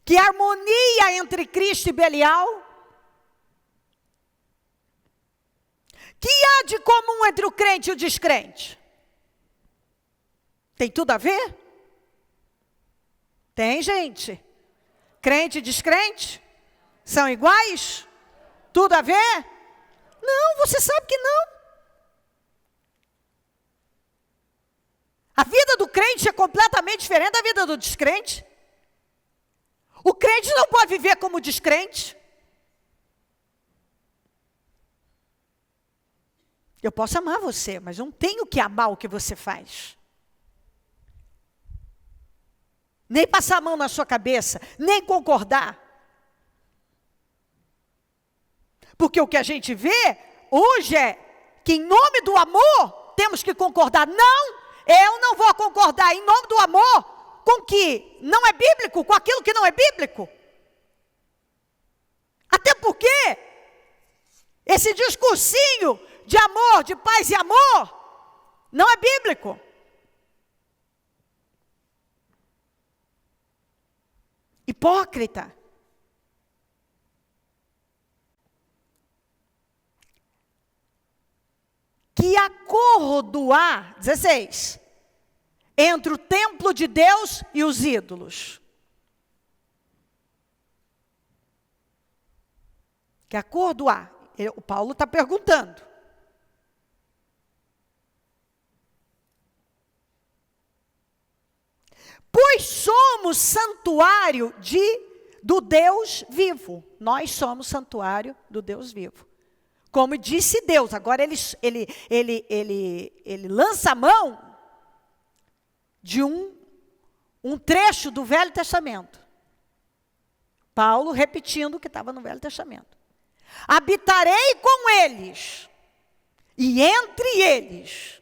Que harmonia entre Cristo e Belial? Que há de comum entre o crente e o descrente? Tem tudo a ver? Tem, gente. Crente e descrente? São iguais? Tudo a ver? Não, você sabe que não. A vida do crente é completamente diferente da vida do descrente. O crente não pode viver como descrente. Eu posso amar você, mas não tenho que amar o que você faz. Nem passar a mão na sua cabeça, nem concordar. Porque o que a gente vê hoje é que, em nome do amor, temos que concordar. Não, eu não vou concordar em nome do amor com o que não é bíblico, com aquilo que não é bíblico. Até porque esse discursinho de amor, de paz e amor, não é bíblico. Hipócrita. Que acordo há, 16, entre o templo de Deus e os ídolos. Que acordo há? O Paulo está perguntando. Pois somos santuário do Deus vivo. Nós somos santuário do Deus vivo. Como disse Deus, agora ele lança a mão de um trecho do Velho Testamento. Paulo repetindo o que estava no Velho Testamento. Habitarei com eles, e entre eles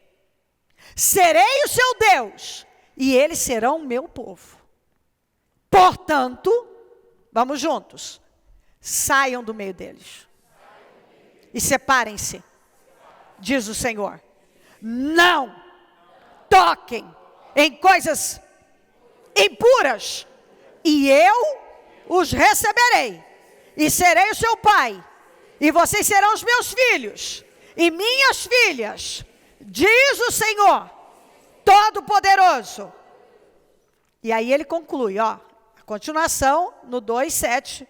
serei o seu Deus, e eles serão o meu povo. Portanto, vamos juntos, saiam do meio deles e separem-se, diz o Senhor. Não toquem em coisas impuras, e eu os receberei, e serei o seu pai, e vocês serão os meus filhos, e minhas filhas, diz o Senhor Todo-Poderoso. E aí ele conclui, ó, a continuação no 2:7,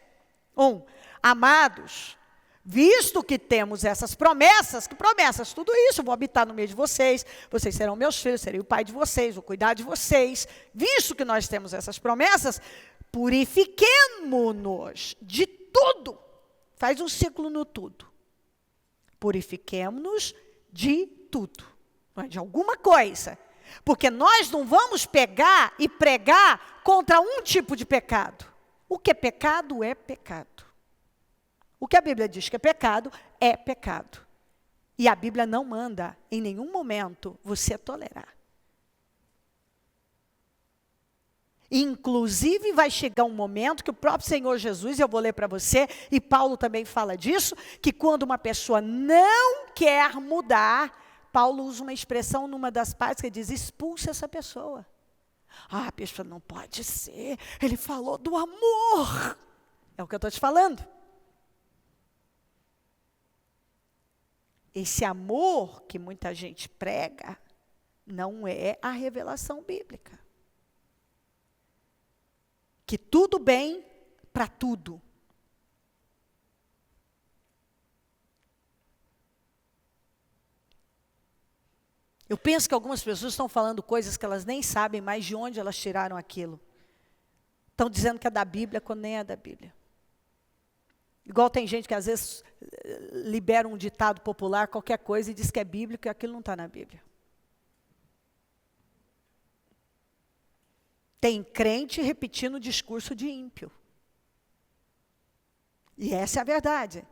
1. Amados, visto que temos essas promessas, que promessas? Tudo isso, eu vou habitar no meio de vocês, vocês serão meus filhos, serei o pai de vocês, vou cuidar de vocês. Visto que nós temos essas promessas, purifiquemo-nos de tudo. Faz um ciclo no tudo. Purifiquemo-nos de tudo. Não é de alguma coisa. Porque nós não vamos pegar e pregar contra um tipo de pecado. O que é pecado é pecado. O que a Bíblia diz que é pecado, é pecado. E a Bíblia não manda, em nenhum momento, você tolerar. Inclusive, vai chegar um momento que o próprio Senhor Jesus, eu vou ler para você, e Paulo também fala disso, que quando uma pessoa não quer mudar, Paulo usa uma expressão numa das partes que diz, expulse essa pessoa. Ah, a pessoa não pode ser, ele falou do amor. É o que eu estou te falando. Esse amor que muita gente prega, não é a revelação bíblica. Que tudo bem para tudo. Eu penso que algumas pessoas estão falando coisas que elas nem sabem mais de onde elas tiraram aquilo. Estão dizendo que é da Bíblia, quando nem é da Bíblia. Igual tem gente que às vezes libera um ditado popular, qualquer coisa, e diz que é bíblico e aquilo não está na Bíblia. Tem crente repetindo o discurso de ímpio. E essa é a verdade.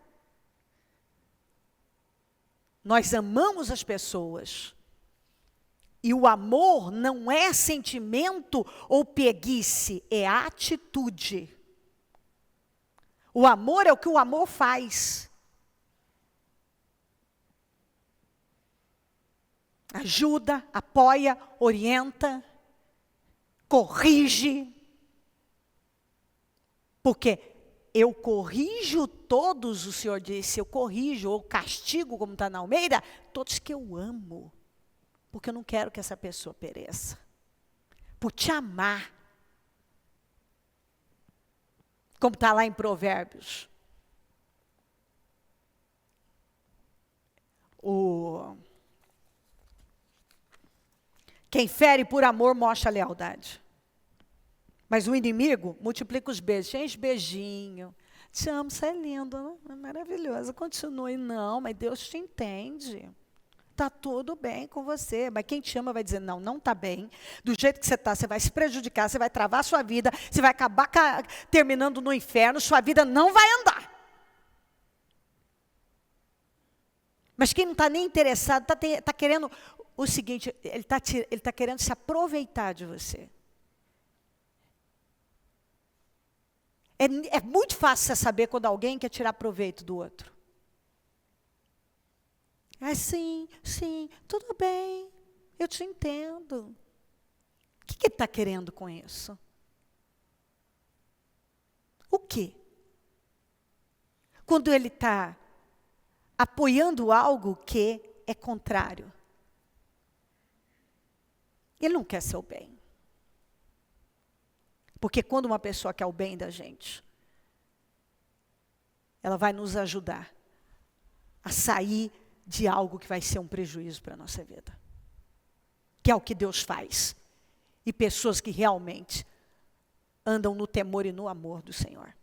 Nós amamos as pessoas. E o amor não é sentimento ou preguiça, é atitude. O amor é o que o amor faz. Ajuda, apoia, orienta, corrige. Porque eu corrijo todos, o Senhor disse, eu corrijo ou castigo, como está na Almeida, todos que eu amo. Porque eu não quero que essa pessoa pereça. Por te amar. Como está lá em Provérbios. Quem fere por amor mostra lealdade. Mas o inimigo multiplica os beijos. Enche beijinho. Te amo, você é lindo, é maravilhosa. Continue. Não, mas Deus te entende. Está tudo bem com você. Mas quem te ama vai dizer, não, não está bem. Do jeito que você está, você vai se prejudicar, você vai travar a sua vida, você vai acabar terminando no inferno, sua vida não vai andar. Mas quem não está nem interessado, está querendo o seguinte, ele está querendo se aproveitar de você. É muito fácil você saber quando alguém quer tirar proveito do outro. É sim, tudo bem, eu te entendo. O que ele está querendo com isso? O quê? Quando ele está apoiando algo que é contrário. Ele não quer seu bem. Porque quando uma pessoa quer o bem da gente, ela vai nos ajudar a sair de algo que vai ser um prejuízo para a nossa vida. Que é o que Deus faz. E pessoas que realmente andam no temor e no amor do Senhor.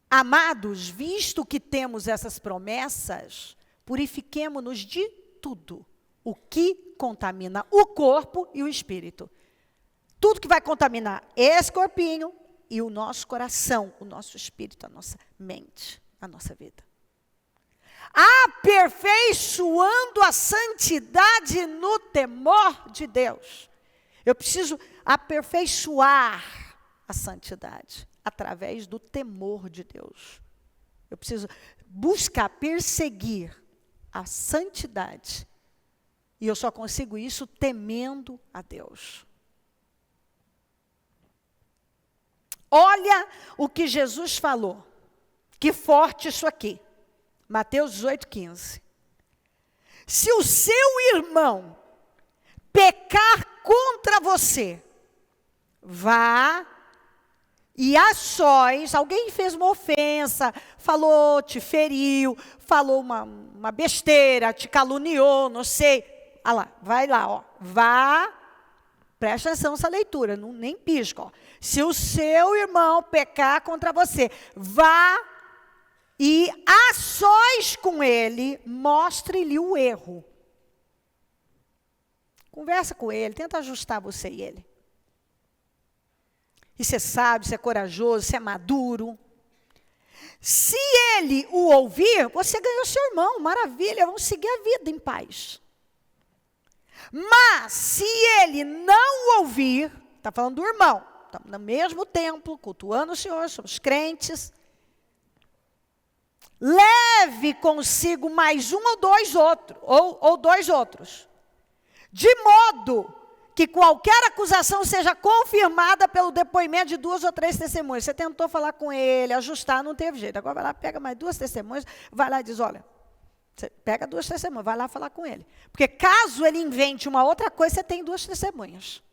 Amados, visto que temos essas promessas, purifiquemo-nos de tudo. o que contamina o corpo e o espírito. Tudo que vai contaminar esse corpinho e o nosso coração, o nosso espírito, a nossa mente, a nossa vida. Aperfeiçoando a santidade no temor de Deus. Eu preciso aperfeiçoar a santidade através do temor de Deus. Eu preciso buscar, perseguir a santidade. E eu só consigo isso temendo a Deus. Olha o que Jesus falou. Que forte isso aqui. Mateus 18:15. Se o seu irmão pecar contra você, vá e a sós, alguém fez uma ofensa, falou, te feriu, falou uma besteira, te caluniou, não sei. Ah lá, vai lá, ó. Vá, presta atenção nessa leitura, não, nem pisca, ó. Se o seu irmão pecar contra você, vá e a sós com ele, mostre-lhe o erro. Conversa com ele, tenta ajustar você e ele. E você sabe, você é corajoso, você é maduro. Se ele o ouvir, você ganhou seu irmão, maravilha, vamos seguir a vida em paz. Mas, se ele não o ouvir, está falando do irmão, estamos no mesmo templo, cultuando o Senhor, somos crentes. Leve consigo mais um ou dois outros, ou dois outros. De modo que qualquer acusação seja confirmada pelo depoimento de 2 ou 3 testemunhas. Você tentou falar com ele, ajustar, não teve jeito. Agora vai lá, pega mais 2 testemunhas, vai lá e diz, olha, você pega 2 testemunhas, vai lá falar com ele. Porque caso ele invente uma outra coisa, você tem 2 testemunhas.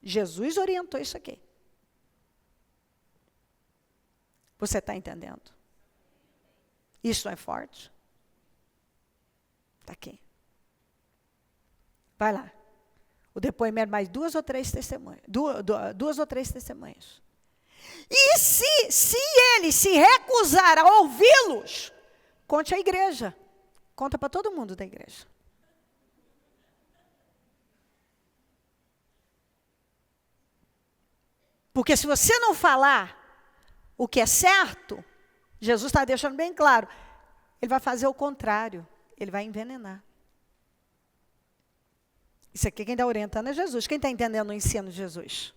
Jesus orientou isso aqui. Você está entendendo? Isso não é forte? Está aqui. Vai lá. O depoimento mais 2 ou 3 testemunhas. 2 ou 3 testemunhas. E se ele se recusar a ouvi-los, conte à igreja. Conta para todo mundo da igreja. Porque se você não falar o que é certo, Jesus está deixando bem claro, ele vai fazer o contrário, ele vai envenenar. Isso aqui quem está orientando é Jesus. Quem está entendendo o ensino de Jesus?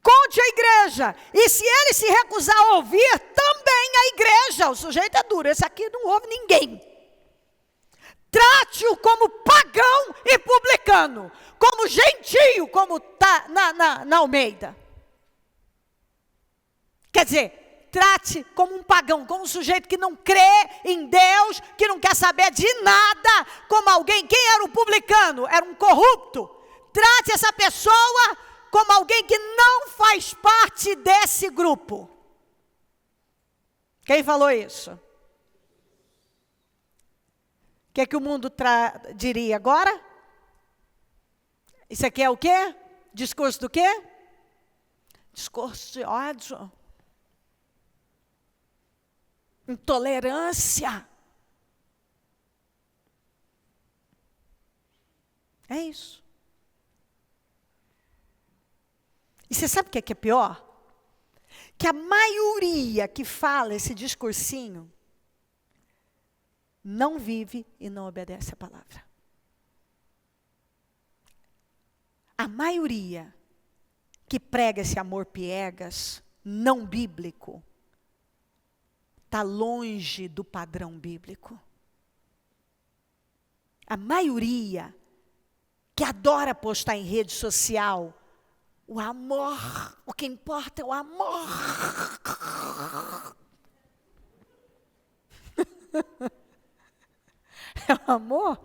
Conte à igreja. E se ele se recusar a ouvir, também a igreja. O sujeito é duro, esse aqui não ouve ninguém. Trate-o como pagão e publicano, como gentio, como está na Almeida. Quer dizer, trate como um pagão, como um sujeito que não crê em Deus, que não quer saber de nada, como alguém. Quem era o publicano? Era um corrupto. Trate essa pessoa como alguém que não faz parte desse grupo. Quem falou isso? O que é que o mundo diria agora? Isso aqui é o quê? Discurso do quê? Discurso de ódio. Intolerância. É isso. E você sabe o que é pior? Que a maioria que fala esse discursinho não vive e não obedece a palavra. A maioria que prega esse amor piegas, não bíblico, está longe do padrão bíblico. A maioria que adora postar em rede social o amor, o que importa é o amor. É o amor.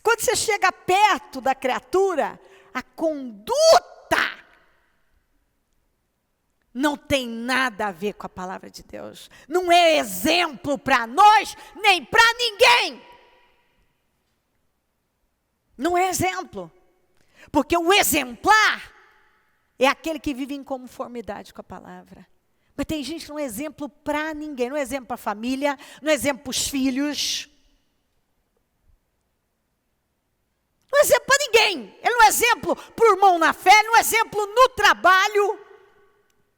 Quando você chega perto da criatura, a conduta não tem nada a ver com a palavra de Deus. Não é exemplo para nós, nem para ninguém. Não é exemplo. Porque o exemplar é aquele que vive em conformidade com a palavra. Mas tem gente que não é exemplo para ninguém, não é exemplo para a família, não é exemplo para os filhos. Não é exemplo para ninguém. Ele não é exemplo para o irmão na fé, não é exemplo no trabalho.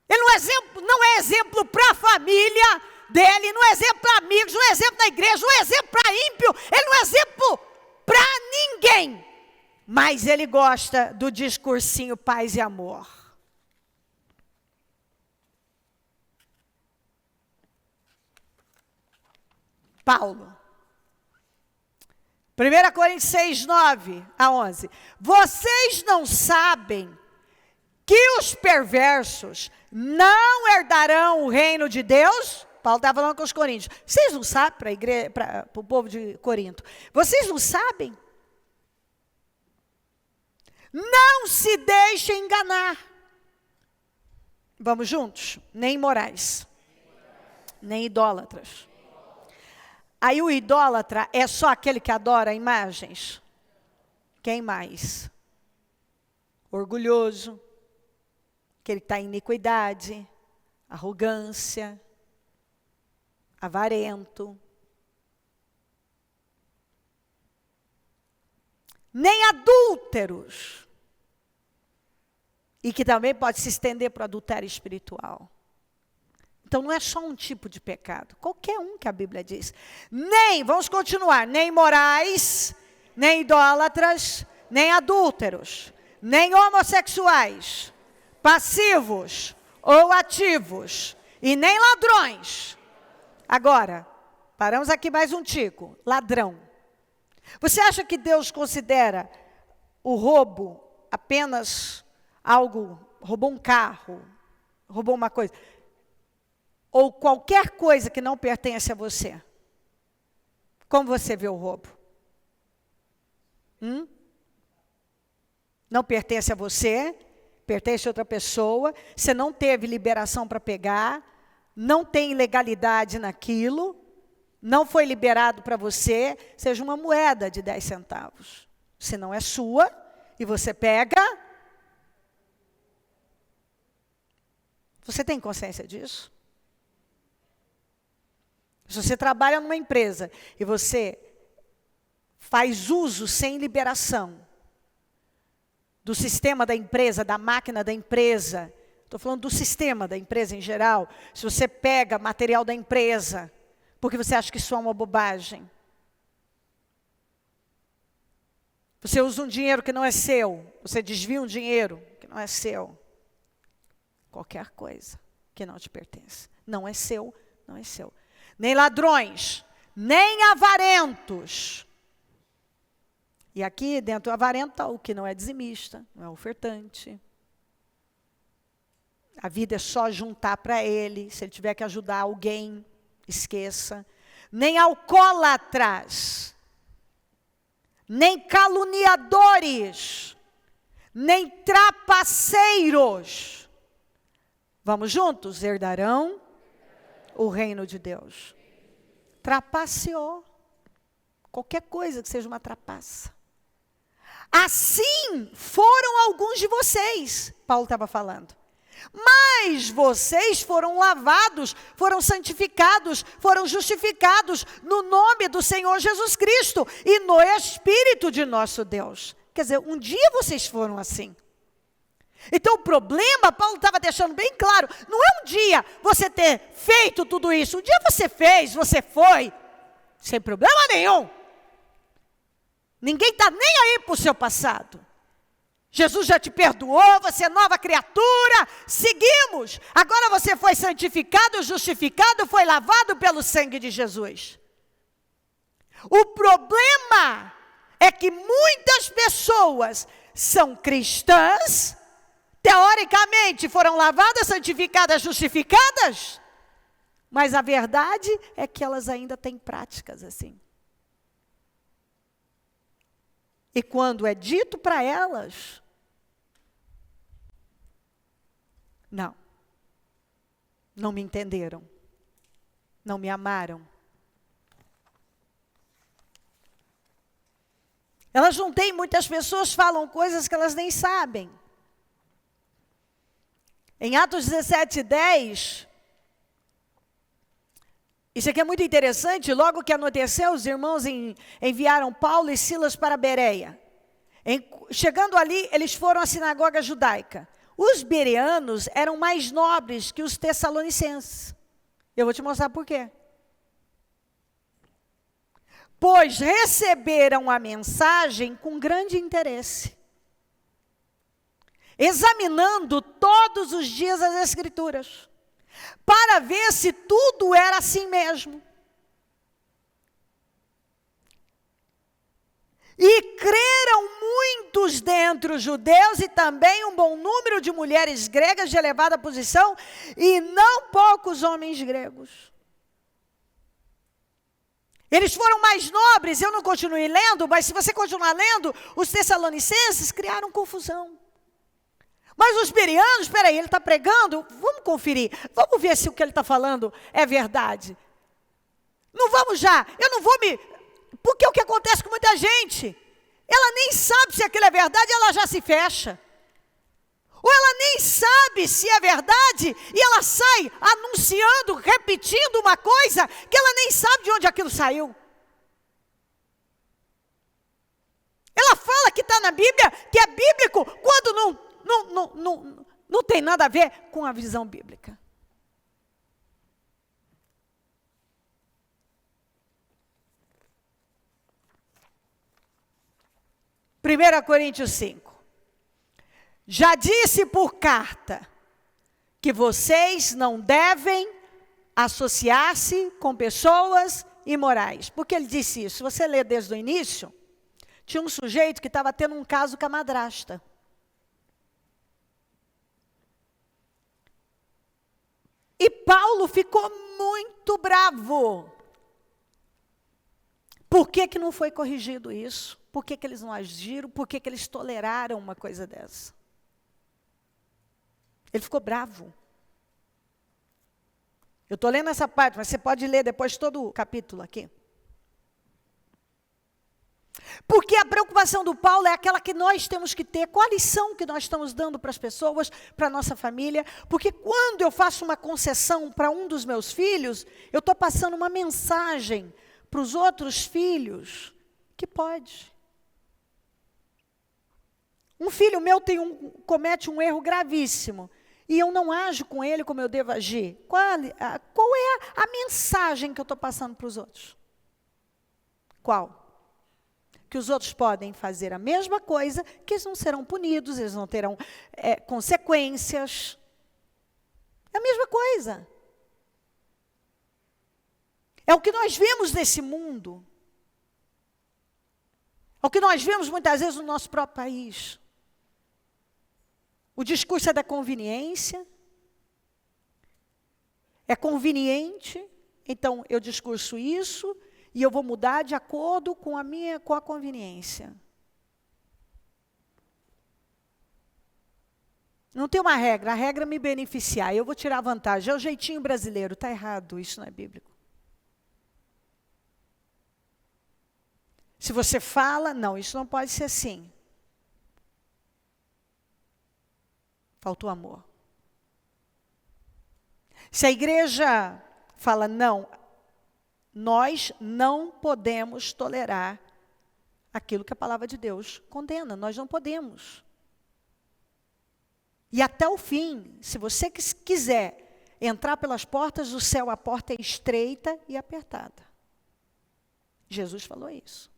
Ele não é exemplo para a família dele, não é exemplo para amigos, não é exemplo na igreja, não é exemplo para ímpio. Ele não é exemplo para ninguém. Mas ele gosta do discursinho paz e amor. Paulo. 1 Coríntios 6, 9 a 11. Vocês não sabem que os perversos não herdarão o reino de Deus? Paulo está falando com os coríntios. Vocês não sabem, para o povo de Corinto, vocês não sabem? Não se deixem enganar. Vamos juntos? Nem imorais, nem idólatras. Aí o idólatra é só aquele que adora imagens? Quem mais? Orgulhoso, aquele que está em iniquidade, arrogância, avarento. Nem adúlteros. E que também pode se estender para o adultério espiritual. Então não é só um tipo de pecado, qualquer um que a Bíblia diz. Nem, vamos continuar, nem imorais, nem idólatras, nem adúlteros, nem homossexuais, passivos ou ativos, e nem ladrões. Agora, paramos aqui mais um tico, ladrão. Você acha que Deus considera o roubo apenas algo, roubou um carro, roubou uma coisa, ou qualquer coisa que não pertence a você? Como você vê o roubo? Não pertence a você, pertence a outra pessoa, você não teve liberação para pegar, não tem legalidade naquilo, não foi liberado para você, seja uma moeda de 10 centavos. Se não é sua, e você pega, você tem consciência disso? Se você trabalha numa empresa e você faz uso sem liberação do sistema da empresa, da máquina da empresa, estou falando do sistema da empresa em geral, se você pega material da empresa, porque você acha que isso é uma bobagem, você usa um dinheiro que não é seu, você desvia um dinheiro que não é seu, qualquer coisa que não te pertence, não é seu, não é seu. Nem ladrões, nem avarentos. E aqui dentro do avarento está o que não é dizimista, não é ofertante. A vida é só juntar para ele, se ele tiver que ajudar alguém, esqueça. Nem alcoólatras, nem caluniadores, nem trapaceiros. Vamos juntos? Herdarão o reino de Deus. Trapaceou. Qualquer coisa que seja uma trapaça. Assim foram alguns de vocês, Paulo estava falando. Mas vocês foram lavados, foram santificados, foram justificados no nome do Senhor Jesus Cristo e no Espírito de nosso Deus. Quer dizer, um dia vocês foram assim. Então o problema, Paulo estava deixando bem claro, não é um dia você ter feito tudo isso. Um dia você fez, você foi, sem problema nenhum. Ninguém está nem aí para o seu passado. Jesus já te perdoou, você é nova criatura, seguimos. Agora você foi santificado, justificado, foi lavado pelo sangue de Jesus. O problema é que muitas pessoas são cristãs, teoricamente foram lavadas, santificadas, justificadas, mas a verdade é que elas ainda têm práticas assim. E quando é dito para elas, não me entenderam, não me amaram. Elas não têm, muitas pessoas falam coisas que elas nem sabem. Em Atos 17:10, Isso aqui é muito interessante. Logo que anoiteceu, os irmãos enviaram Paulo e Silas para Bereia. Chegando ali, eles foram à sinagoga judaica. Os bereanos eram mais nobres que os tessalonicenses. Eu vou te mostrar por quê. Pois receberam a mensagem com grande interesse, examinando todos os dias as Escrituras, para ver se tudo era assim mesmo. E creram muitos dentre os judeus e também um bom número de mulheres gregas de elevada posição e não poucos homens gregos. Eles foram mais nobres, eu não continuei lendo, mas se você continuar lendo, os tessalonicenses criaram confusão. Mas os bereanos, espera aí, ele está pregando, vamos conferir, vamos ver se o que ele está falando é verdade. Não vamos já, eu não vou me... Porque é o que acontece com muita gente. Ela nem sabe se aquilo é verdade, ela já se fecha. Ou ela nem sabe se é verdade e ela sai anunciando, repetindo uma coisa que ela nem sabe de onde aquilo saiu. Ela fala que está na Bíblia, que é bíblico, quando não tem nada a ver com a visão bíblica. Primeira Coríntios 5. Já disse por carta que vocês não devem associar-se com pessoas imorais. Por que ele disse isso? Se você ler desde o início, tinha um sujeito que estava tendo um caso com a madrasta. E Paulo ficou muito bravo. Por que que não foi corrigido isso? Por que que eles não agiram? Por que que eles toleraram uma coisa dessa? Ele ficou bravo. Eu estou lendo essa parte, mas você pode ler depois todo o capítulo aqui. Porque a preocupação do Paulo é aquela que nós temos que ter. Qual a lição que nós estamos dando para as pessoas, para a nossa família? Porque quando eu faço uma concessão para um dos meus filhos, eu estou passando uma mensagem para os outros filhos que pode. Um filho meu comete um erro gravíssimo. E eu não ajo com ele como eu devo agir. Qual é a mensagem que eu estou passando para os outros? Qual? Que os outros podem fazer a mesma coisa, que eles não serão punidos, eles não terão consequências. É a mesma coisa. É o que nós vemos nesse mundo. É o que nós vemos muitas vezes no nosso próprio país. O discurso é da conveniência. É conveniente, então eu discurso isso e eu vou mudar de acordo com a conveniência. Não tem uma regra, a regra é me beneficiar, eu vou tirar vantagem. É o jeitinho brasileiro, está errado, isso não é bíblico. Se você fala, não, isso não pode ser assim. Faltou amor. Se a igreja fala, não, nós não podemos tolerar aquilo que a palavra de Deus condena, nós não podemos. E até o fim, se você quiser entrar pelas portas do céu, a porta é estreita e apertada. Jesus falou isso.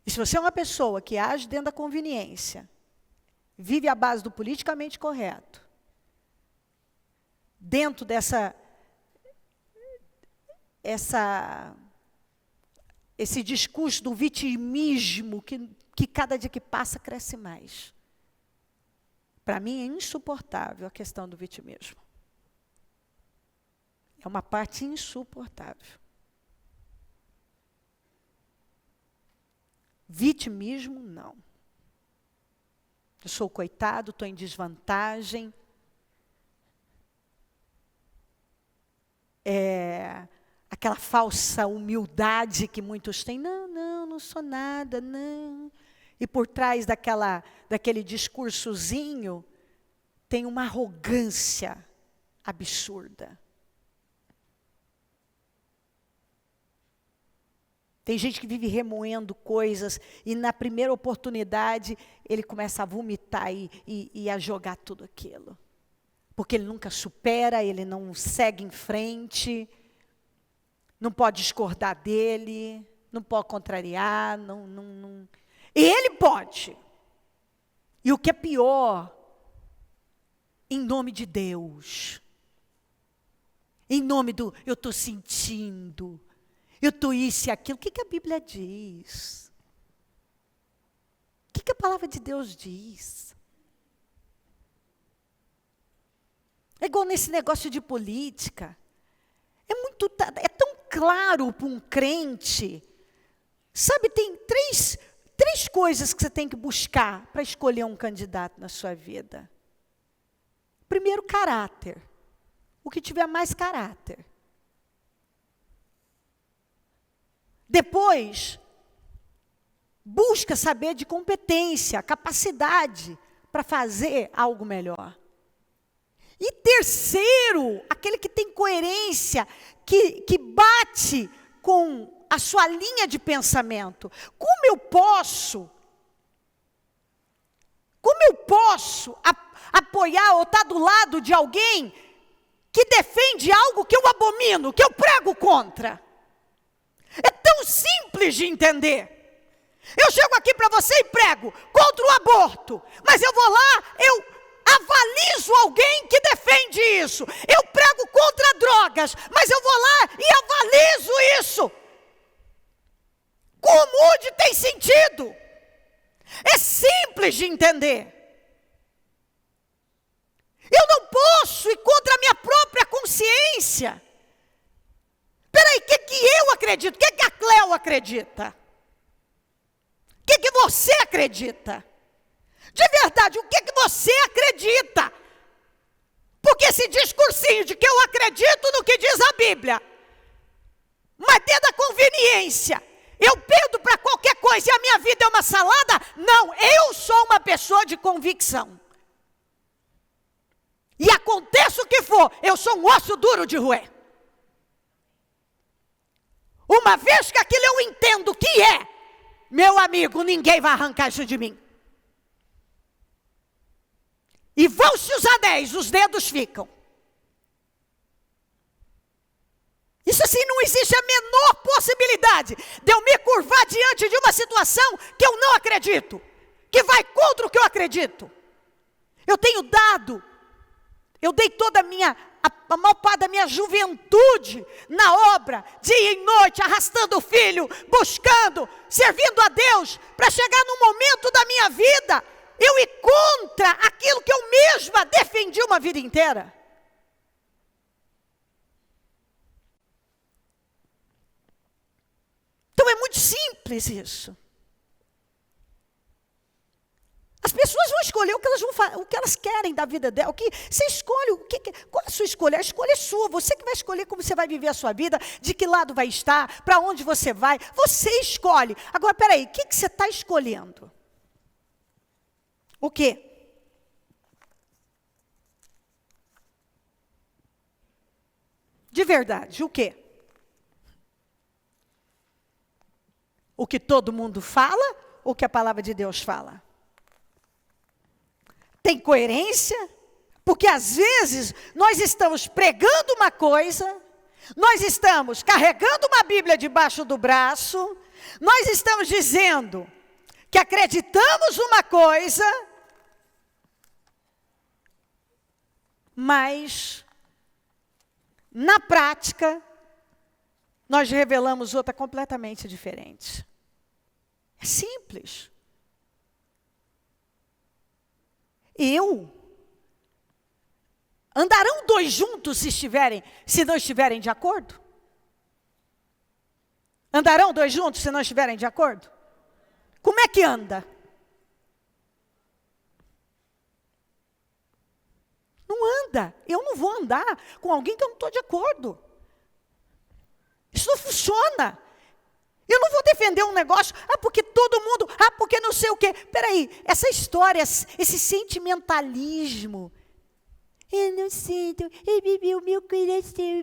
E se você é uma pessoa que age dentro da conveniência, vive à base do politicamente correto, dentro esse discurso do vitimismo que cada dia que passa cresce mais. Para mim é insuportável a questão do vitimismo. É uma parte insuportável. Vitimismo, não. Eu sou coitado, estou em desvantagem. Aquela falsa humildade que muitos têm. Não sou nada, não. E por trás daquele discursozinho, tem uma arrogância absurda. Tem gente que vive remoendo coisas e na primeira oportunidade ele começa a vomitar e a jogar tudo aquilo. Porque ele nunca supera, ele não segue em frente, não pode discordar dele, não pode contrariar, não. Ele pode. E o que é pior, em nome de Deus, em nome do eu estou sentindo, eu estou isso e aquilo, o que a Bíblia diz? O que a palavra de Deus diz? É igual nesse negócio de política. É tão claro para um crente. Sabe, tem três coisas que você tem que buscar para escolher um candidato na sua vida. Primeiro, caráter. O que tiver mais caráter. Depois, busca saber de competência, capacidade para fazer algo melhor. E terceiro, aquele que tem coerência, que bate com a sua linha de pensamento. Como eu posso apoiar ou estar do lado de alguém que defende algo que eu abomino, que eu prego contra? É tão simples de entender. Eu chego aqui para você e prego contra o aborto, mas eu vou lá, eu avalizo alguém que defende isso. Eu prego contra drogas, mas eu vou lá e avalizo isso. Como de tem sentido? É simples de entender. Eu não posso ir contra a minha própria consciência. Peraí, o que eu acredito? O que a Cléo acredita? O que você acredita? De verdade, o que você acredita? Porque esse discursinho de que eu acredito no que diz a Bíblia, mas dentro da conveniência, eu perdo para qualquer coisa e a minha vida é uma salada? Não, eu sou uma pessoa de convicção. E aconteça o que for, eu sou um osso duro de roer. Uma vez que aquilo eu entendo que é, meu amigo, ninguém vai arrancar isso de mim. E vão-se os anéis, os dedos ficam. Isso assim, não existe a menor possibilidade de eu me curvar diante de uma situação que eu não acredito, que vai contra o que eu acredito. Eu dei toda a maior parte da minha juventude na obra, dia e noite, arrastando o filho, buscando, servindo a Deus, para chegar num momento da minha vida, eu ir contra aquilo que eu mesma defendi uma vida inteira. Então é muito simples isso. As pessoas vão escolher o que elas vão o que elas querem da vida dela. Você escolhe qual é a sua escolha? A escolha é sua. Você que vai escolher como você vai viver a sua vida, de que lado vai estar, para onde você vai. Você escolhe. Agora, peraí, o que você está escolhendo? O quê? De verdade, o quê? O que todo mundo fala ou o que a palavra de Deus fala? Tem coerência? Porque às vezes nós estamos pregando uma coisa, nós estamos carregando uma Bíblia debaixo do braço, nós estamos dizendo que acreditamos uma coisa, mas na prática nós revelamos outra completamente diferente. É simples. Andarão dois juntos se não estiverem de acordo? Andarão dois juntos se não estiverem de acordo? Como é que anda? Não anda. Eu não vou andar com alguém que eu não estou de acordo. Isso não funciona. Eu não vou defender um negócio, porque todo mundo, porque não sei o quê. Peraí, essa história, esse sentimentalismo, Eu não sinto, o meu coração.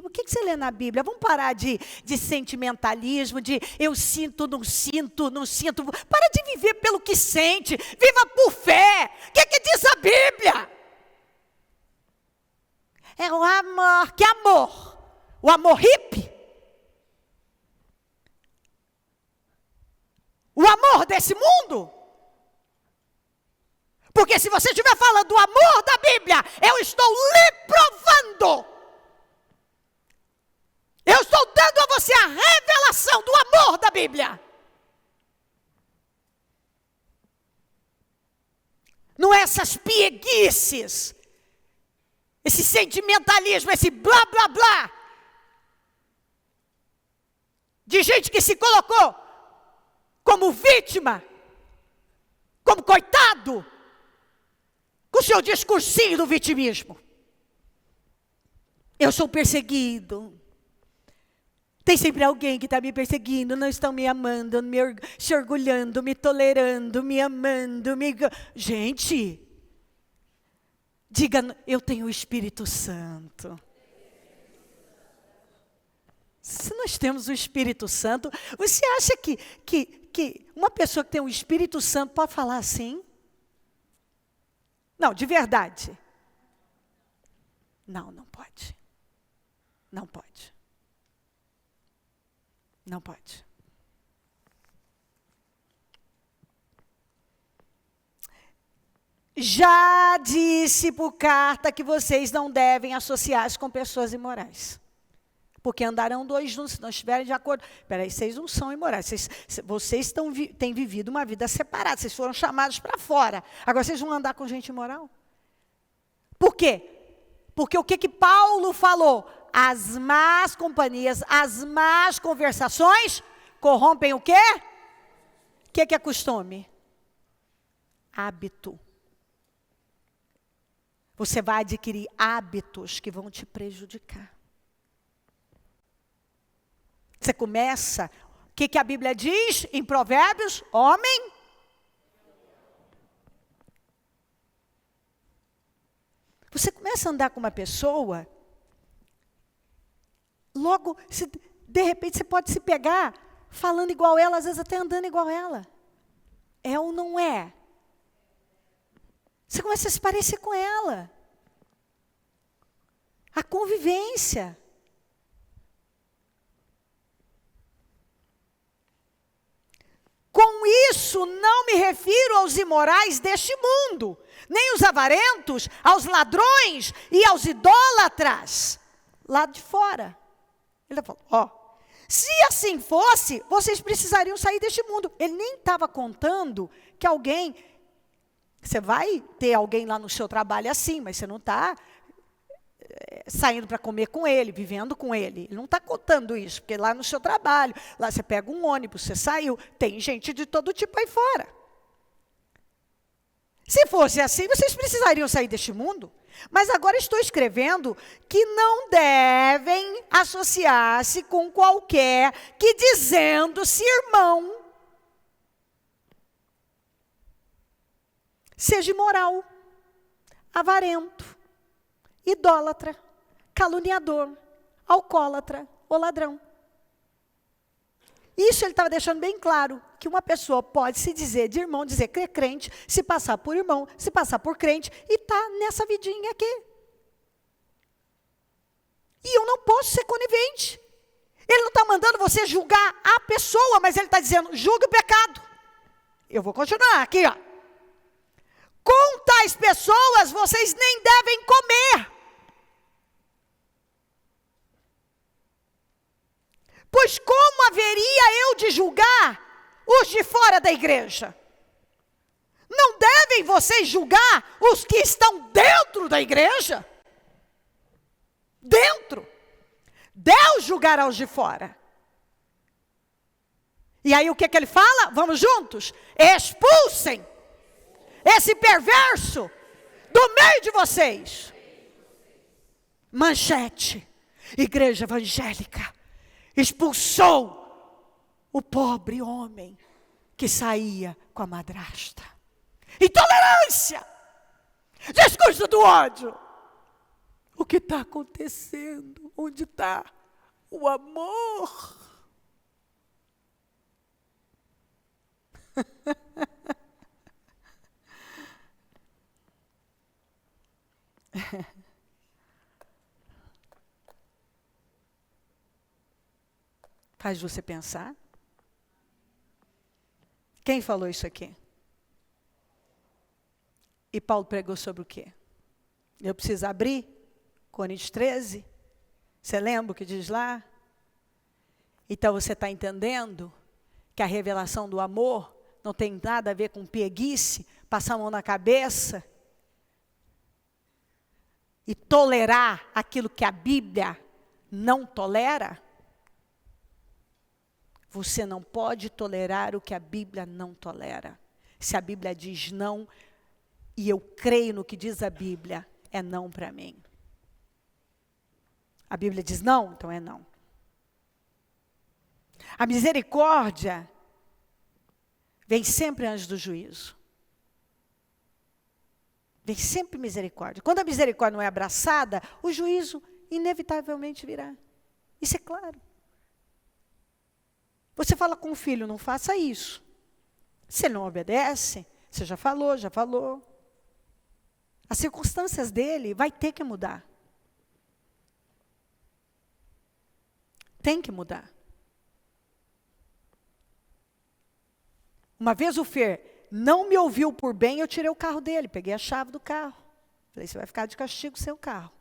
O que você lê na Bíblia? Vamos parar de sentimentalismo, de eu sinto, não sinto, não sinto. Para de viver pelo que sente, viva por fé. O que diz a Bíblia? É o amor. Que amor? O amor hippie? O amor desse mundo? Porque se você estiver falando do amor da Bíblia, eu estou lhe provando. Eu estou dando a você a revelação do amor da Bíblia. Não é essas pieguices, esse sentimentalismo, esse blá, blá, blá. De gente que se colocou como vítima, como coitado, com o seu discursinho do vitimismo. Eu sou perseguido. Tem sempre alguém que está me perseguindo, não estão me amando, se orgulhando, me tolerando, me amando. Gente, diga, eu tenho o Espírito Santo. Se nós temos o Espírito Santo, você acha que uma pessoa que tem o Espírito Santo pode falar assim? Não, de verdade. Não pode. Não pode. Não pode. Já disse por carta que vocês não devem associar-se com pessoas imorais. Porque andarão dois juntos, se não estiverem de acordo. Peraí, vocês não são imorais. Vocês têm vivido uma vida separada. Vocês foram chamados para fora. Agora vocês vão andar com gente imoral? Por quê? Porque o que Paulo falou? As más companhias, as más conversações corrompem o quê? O que é costume? Hábito. Você vai adquirir hábitos que vão te prejudicar. Você começa, o que a Bíblia diz em Provérbios? Homem. Você começa a andar com uma pessoa, logo, de repente você pode se pegar falando igual ela, às vezes até andando igual ela. É ou não é? Você começa a se parecer com ela. A convivência. Com isso, não me refiro aos imorais deste mundo, nem os avarentos, aos ladrões e aos idólatras, lá de fora. Ele falou, se assim fosse, vocês precisariam sair deste mundo. Ele nem estava contando que alguém, você vai ter alguém lá no seu trabalho assim, mas você não está saindo para comer com ele, vivendo com ele. Ele não está contando isso, porque lá no seu trabalho, lá você pega um ônibus, você saiu, tem gente de todo tipo aí fora. Se fosse assim, vocês precisariam sair deste mundo. Mas agora estou escrevendo que não devem associar-se com qualquer que, dizendo-se irmão, seja imoral, avarento, idólatra, caluniador, alcoólatra ou ladrão. Isso ele estava deixando bem claro, que uma pessoa pode se dizer de irmão, dizer que é crente, se passar por irmão, se passar por crente, e está nessa vidinha aqui. E eu não posso ser conivente. Ele não está mandando você julgar a pessoa, mas ele está dizendo, julgue o pecado. Eu vou continuar aqui, ó. Com tais pessoas, vocês nem devem comer. Pois como haveria eu de julgar os de fora da igreja? Não devem vocês julgar os que estão dentro da igreja? Dentro. Deus julgará os de fora. E aí o que ele fala? Vamos juntos? Expulsem esse perverso do meio de vocês. Manchete. Igreja evangélica expulsou o pobre homem que saía com a madrasta. Intolerância, discurso do ódio, O que está acontecendo? Onde está o amor? Faz você pensar. Quem falou isso aqui? E Paulo pregou sobre o quê? Eu preciso abrir Coríntios 13. Você lembra o que diz lá? Então você está entendendo que a revelação do amor não tem nada a ver com pieguice, passar a mão na cabeça e tolerar aquilo que a Bíblia não tolera? Você não pode tolerar o que a Bíblia não tolera. Se a Bíblia diz não, e eu creio no que diz a Bíblia, é não para mim. A Bíblia diz não, então é não. A misericórdia vem sempre antes do juízo. Vem sempre misericórdia. Quando a misericórdia não é abraçada, o juízo inevitavelmente virá. Isso é claro. Você fala com o filho, não faça isso. Se ele não obedece, você já falou, já falou. As circunstâncias dele vai ter que mudar. Tem que mudar. Uma vez o Fer não me ouviu por bem, eu tirei o carro dele, peguei a chave do carro. Falei, você vai ficar de castigo sem o carro.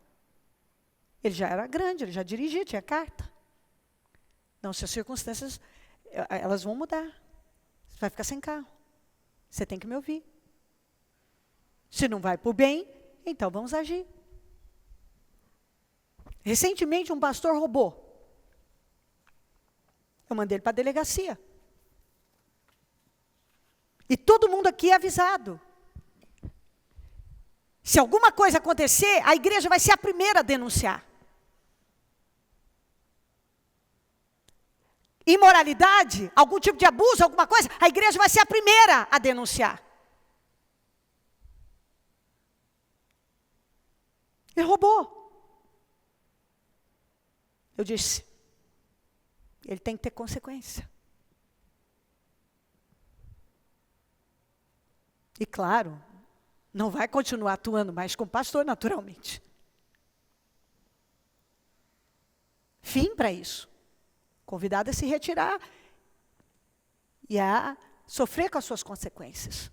Ele já era grande, ele já dirigia, tinha carta. Não, se as circunstâncias, elas vão mudar. Você vai ficar sem carro. Você tem que me ouvir. Se não vai por bem, então vamos agir. Recentemente um pastor roubou. Eu mandei ele para a delegacia. E todo mundo aqui é avisado. Se alguma coisa acontecer, a igreja vai ser a primeira a denunciar. Imoralidade, algum tipo de abuso, alguma coisa, a igreja vai ser a primeira a denunciar. Ele roubou. Eu disse, ele tem que ter consequência. E claro, não vai continuar atuando mais como pastor, naturalmente. Fim para isso. Convidado a se retirar e a sofrer com as suas consequências.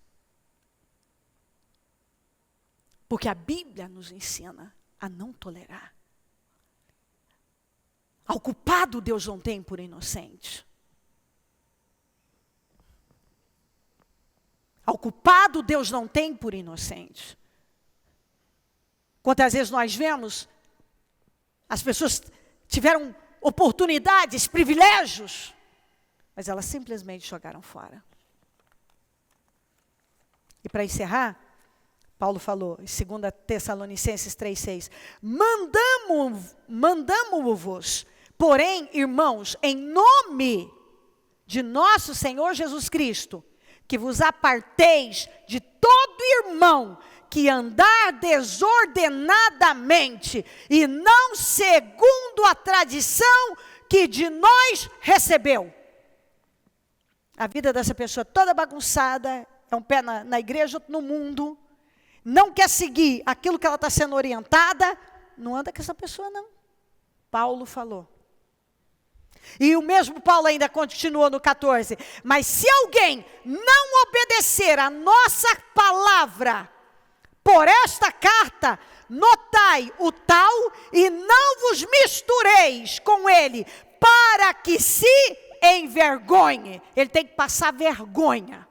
Porque a Bíblia nos ensina a não tolerar. Ao culpado Deus não tem por inocente. Ao culpado Deus não tem por inocente. Quantas vezes nós vemos, as pessoas tiveram oportunidades, privilégios, mas elas simplesmente jogaram fora. E para encerrar, Paulo falou, em 2 Tessalonicenses 3,6, mandamo-vos, porém, irmãos, em nome de nosso Senhor Jesus Cristo, que vos aparteis de todo irmão que andar desordenadamente e não segundo a tradição que de nós recebeu. A vida dessa pessoa toda bagunçada, é um pé na igreja, outro no mundo, não quer seguir aquilo que ela está sendo orientada, não anda com essa pessoa não. Paulo falou. E o mesmo Paulo ainda continuou no 14. Mas se alguém não obedecer a nossa palavra, por esta carta, notai o tal e não vos mistureis com ele, para que se envergonhe. Ele tem que passar vergonha.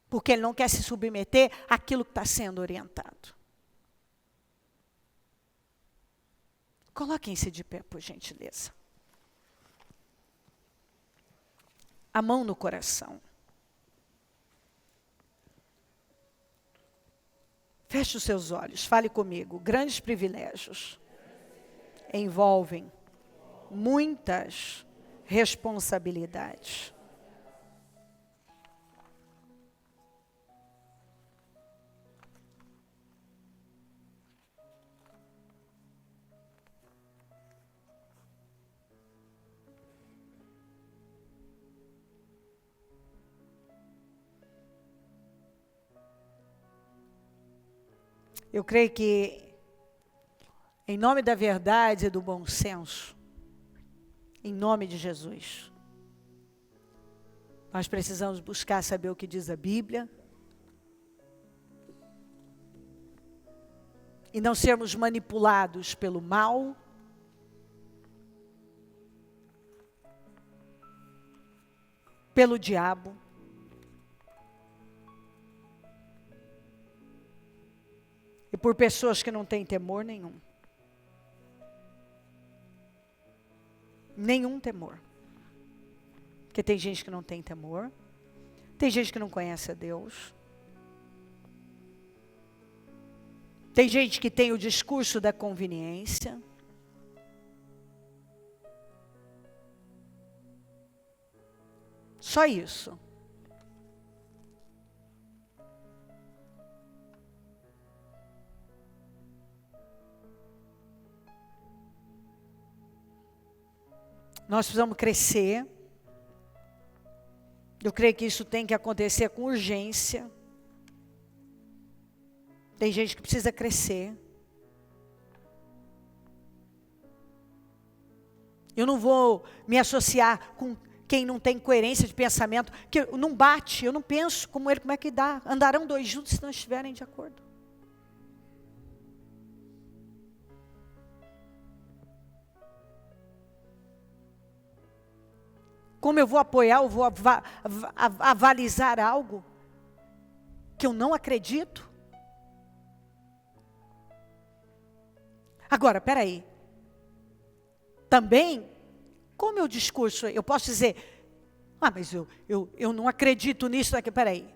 Porque ele não quer se submeter àquilo que está sendo orientado. Coloquem-se de pé, por gentileza. A mão no coração. Feche os seus olhos, fale comigo. Grandes privilégios envolvem muitas responsabilidades. Eu creio que, em nome da verdade e do bom senso, em nome de Jesus, nós precisamos buscar saber o que diz a Bíblia e não sermos manipulados pelo mal, pelo diabo. E por pessoas que não têm temor nenhum. Nenhum temor. Porque tem gente que não tem temor. Tem gente que não conhece a Deus. Tem gente que tem o discurso da conveniência. Só isso. Nós precisamos crescer. Eu creio que isso tem que acontecer com urgência. Tem gente que precisa crescer. Eu não vou me associar com quem não tem coerência de pensamento, que não bate, eu não penso como ele, como é que dá? Andarão dois juntos se não estiverem de acordo. Como eu vou apoiar, eu vou avalizar algo que eu não acredito? Agora, peraí. Também, como é o discurso? Eu posso dizer, mas eu não acredito nisso. Peraí.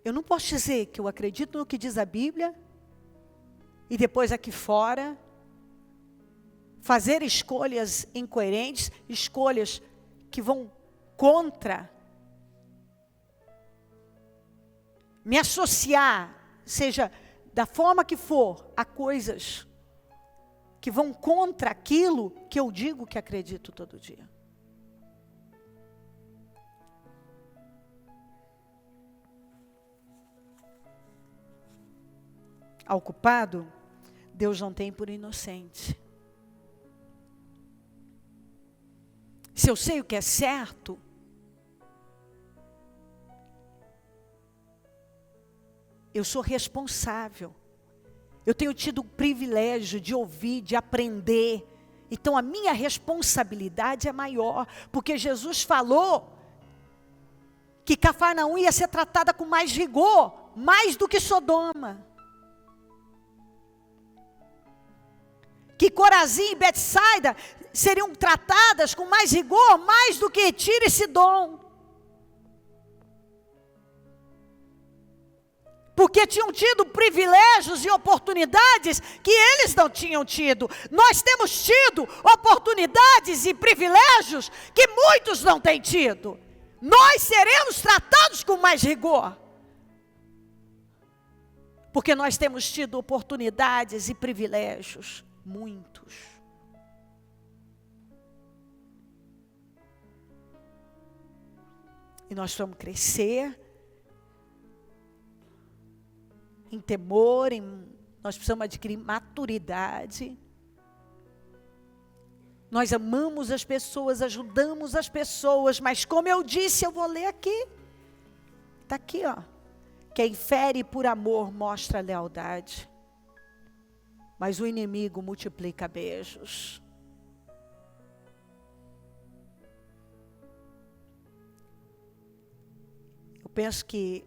Eu não posso dizer que eu acredito no que diz a Bíblia e depois aqui fora fazer escolhas incoerentes, escolhas que vão contra, me associar, seja da forma que for, a coisas que vão contra aquilo que eu digo que acredito todo dia. Ao culpado, Deus não tem por inocente. Se eu sei o que é certo, eu sou responsável. Eu tenho tido o privilégio de ouvir, de aprender. Então a minha responsabilidade é maior, porque Jesus falou que Cafarnaum ia ser tratada com mais rigor, mais do que Sodoma. Que Corazim e Betsaida seriam tratadas com mais rigor, mais do que Tiro e Sidom. Porque tinham tido privilégios e oportunidades que eles não tinham tido. Nós temos tido oportunidades e privilégios que muitos não têm tido. Nós seremos tratados com mais rigor. Porque nós temos tido oportunidades e privilégios, muitos. E nós vamos crescer em temor, nós precisamos adquirir maturidade. Nós amamos as pessoas, ajudamos as pessoas, mas como eu disse, eu vou ler aqui. Está aqui, ó. Quem fere por amor mostra lealdade, mas o inimigo multiplica beijos. Eu penso que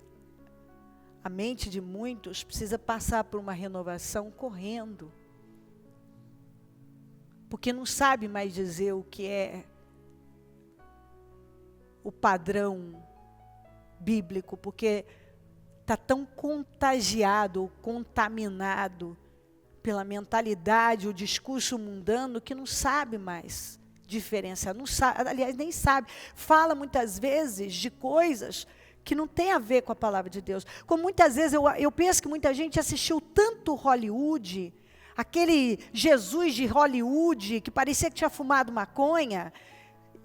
a mente de muitos precisa passar por uma renovação correndo. Porque não sabe mais dizer o que é o padrão bíblico. Porque está tão contagiado, contaminado pela mentalidade, o discurso mundano, que não sabe mais diferenciar. Não sabe, aliás, nem sabe. Fala muitas vezes de coisas que não tem a ver com a palavra de Deus. Como muitas vezes, eu penso que muita gente assistiu tanto Hollywood, aquele Jesus de Hollywood, que parecia que tinha fumado maconha,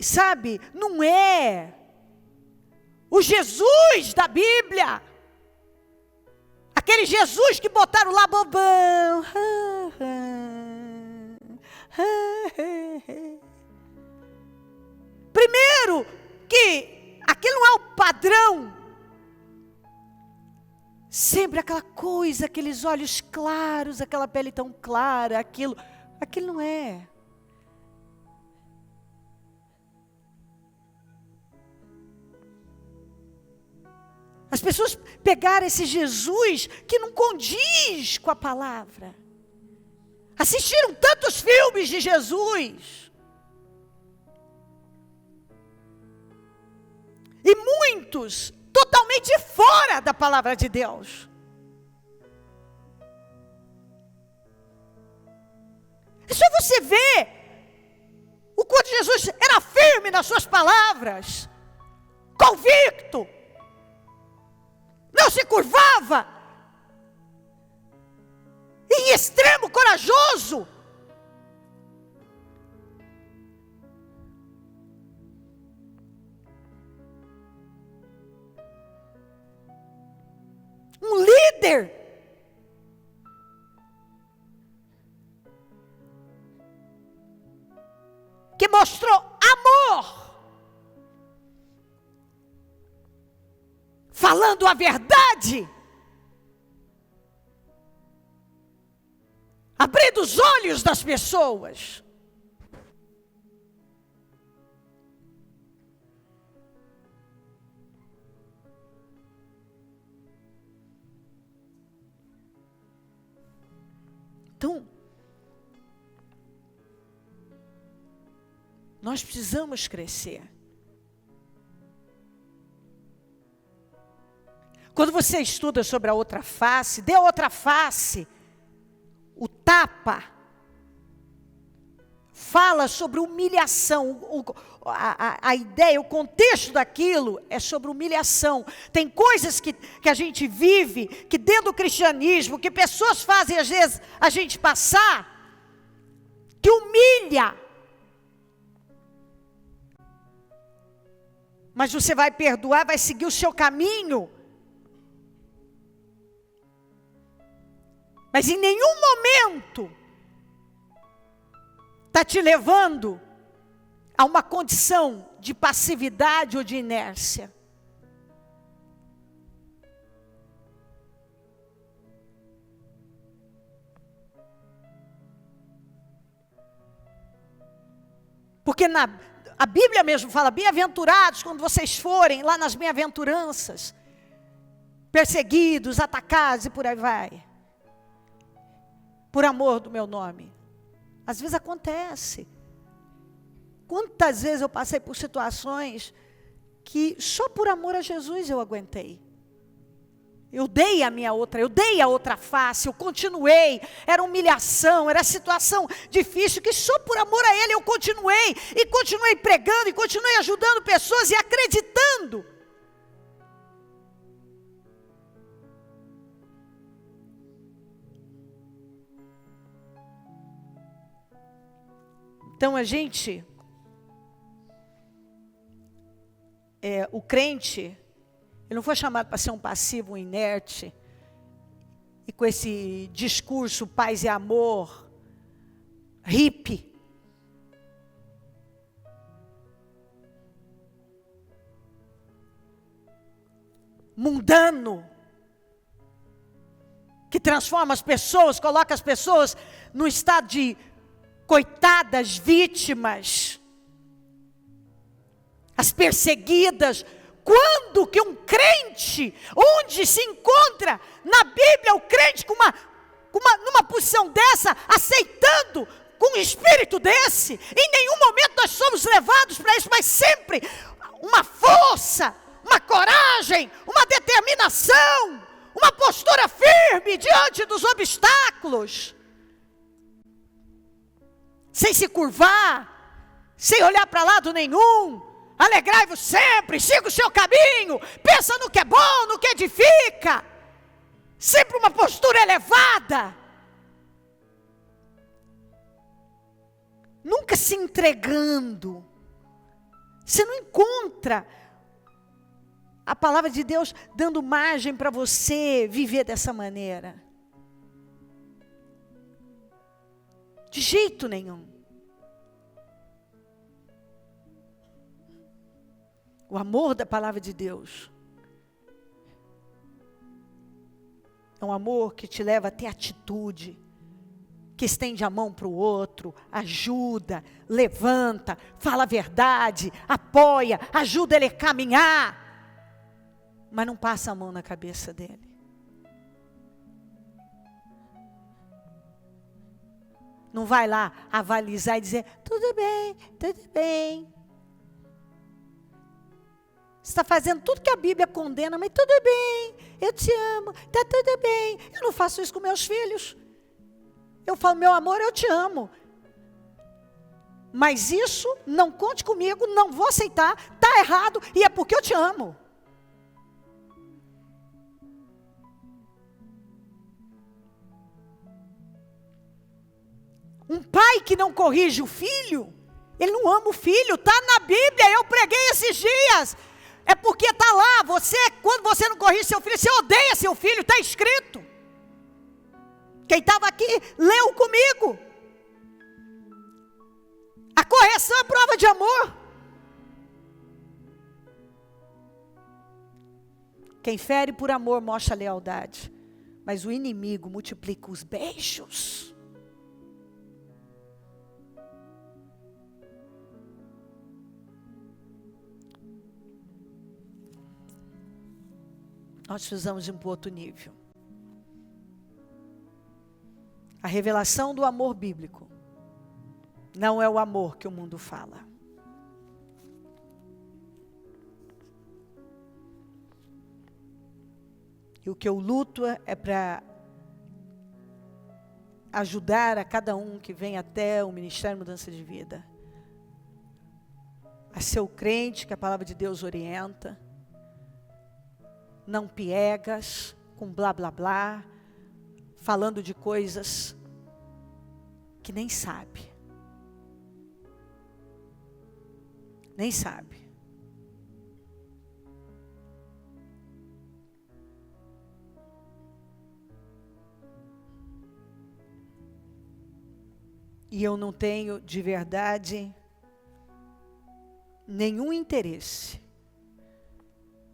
sabe? Não é o Jesus da Bíblia. Aquele Jesus que botaram lá bobão. Primeiro, que aquilo não é o padrão. Sempre aquela coisa, aqueles olhos claros, aquela pele tão clara, aquilo não é. As pessoas pegaram esse Jesus que não condiz com a palavra. Assistiram tantos filmes de Jesus. E muitos totalmente fora da palavra de Deus. É só você ver o quanto Jesus era firme nas suas palavras, convicto, não se curvava, em extremo corajoso. Um líder que mostrou amor, falando a verdade, abrindo os olhos das pessoas. Então, nós precisamos crescer. Quando você estuda sobre a outra face, dê a outra face, o tapa, fala sobre humilhação. A ideia, o contexto daquilo é sobre humilhação. Tem coisas que a gente vive, que dentro do cristianismo, que pessoas fazem às vezes a gente passar, que humilha. Mas você vai perdoar, vai seguir o seu caminho. Mas em nenhum momento está te levando a uma condição de passividade ou de inércia. Porque a Bíblia mesmo fala, bem-aventurados quando vocês forem lá nas bem-aventuranças, perseguidos, atacados e por aí vai. Por amor do meu nome. Às vezes acontece. Quantas vezes eu passei por situações que só por amor a Jesus eu aguentei. Eu dei a outra face, eu continuei. Era humilhação, era situação difícil que só por amor a Ele eu continuei. E continuei pregando, e continuei ajudando pessoas e acreditando. Então o crente, ele não foi chamado para ser um passivo, um inerte, e com esse discurso paz e amor, hippie. Mundano, que transforma as pessoas, coloca as pessoas no estado de coitadas, vítimas, as perseguidas. Quando que um crente, onde se encontra na Bíblia o crente numa posição dessa, aceitando com um espírito desse? Em nenhum momento nós somos levados para isso, mas sempre uma força, uma coragem, uma determinação, uma postura firme diante dos obstáculos. Sem se curvar, sem olhar para lado nenhum. Alegrai-vos sempre, siga o seu caminho, pensa no que é bom, no que edifica. Sempre uma postura elevada. Nunca se entregando. Você não encontra a palavra de Deus dando margem para você viver dessa maneira. De jeito nenhum. O amor da palavra de Deus é um amor que te leva a ter atitude, que estende a mão para o outro, ajuda, levanta, fala a verdade, apoia, ajuda ele a caminhar, mas não passa a mão na cabeça dele. Não vai lá avalizar e dizer, tudo bem, tudo bem. Você está fazendo tudo que a Bíblia condena, mas tudo bem, eu te amo, está tudo bem. Eu não faço isso com meus filhos. Eu falo, meu amor, eu te amo. Mas isso, não conte comigo, não vou aceitar, está errado e é porque eu te amo. Um pai que não corrige o filho, ele não ama o filho, está na Bíblia, eu preguei esses dias. É porque está lá, quando você não corrige seu filho, você odeia seu filho, está escrito. Quem estava aqui, leu comigo. A correção é prova de amor. Quem fere por amor mostra lealdade, mas o inimigo multiplica os beijos. Nós precisamos de um outro nível. A revelação do amor bíblico não é o amor que o mundo fala. E o que eu luto é para ajudar a cada um que vem até o Ministério Mudança de Vida a ser o crente que a palavra de Deus orienta. Não piegas, com blá blá blá, falando de coisas que nem sabe. Nem sabe. E eu não tenho de verdade nenhum interesse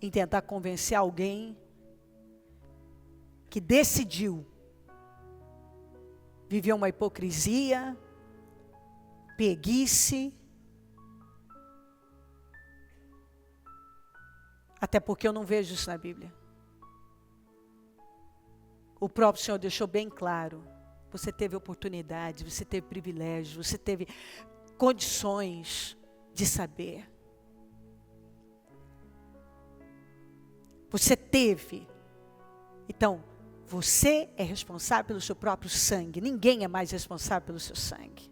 em tentar convencer alguém que decidiu viver uma hipocrisia, preguice, até porque eu não vejo isso na Bíblia. O próprio Senhor deixou bem claro, você teve oportunidade, você teve privilégio, você teve condições de saber. Você teve. Então, você é responsável pelo seu próprio sangue. Ninguém é mais responsável pelo seu sangue.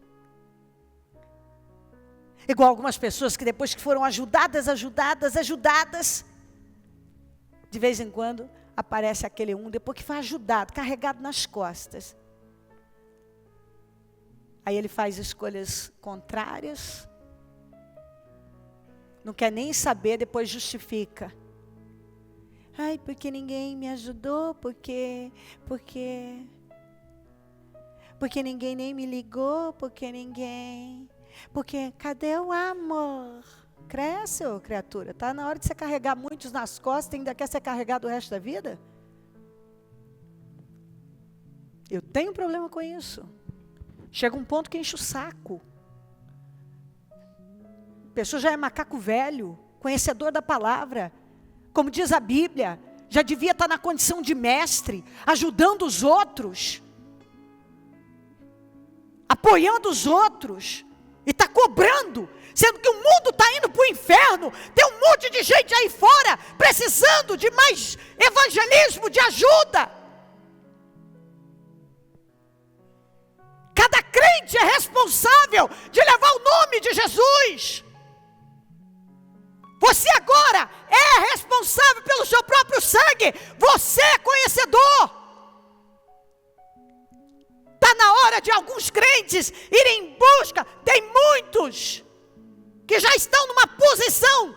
Igual algumas pessoas que depois que foram ajudadas, de vez em quando aparece aquele depois que foi ajudado, carregado nas costas. Aí ele faz escolhas contrárias. Não quer nem saber, depois justifica. Ai, porque ninguém me ajudou, porque ninguém nem me ligou, porque cadê o amor? Cresce, ô criatura, tá na hora de você carregar muitos nas costas, ainda quer ser carregado o resto da vida? Eu tenho problema com isso. Chega um ponto que enche o saco. A pessoa já é macaco velho, conhecedor da palavra. Como diz a Bíblia, já devia estar na condição de mestre, ajudando os outros, apoiando os outros, e está cobrando, sendo que o mundo está indo para o inferno, tem um monte de gente aí fora, precisando de mais evangelismo, de ajuda. Cada crente é responsável de levar o nome de Jesus. Você agora é responsável pelo seu próprio sangue. Você é conhecedor. Está na hora de alguns crentes irem em busca. Tem muitos que já estão numa posição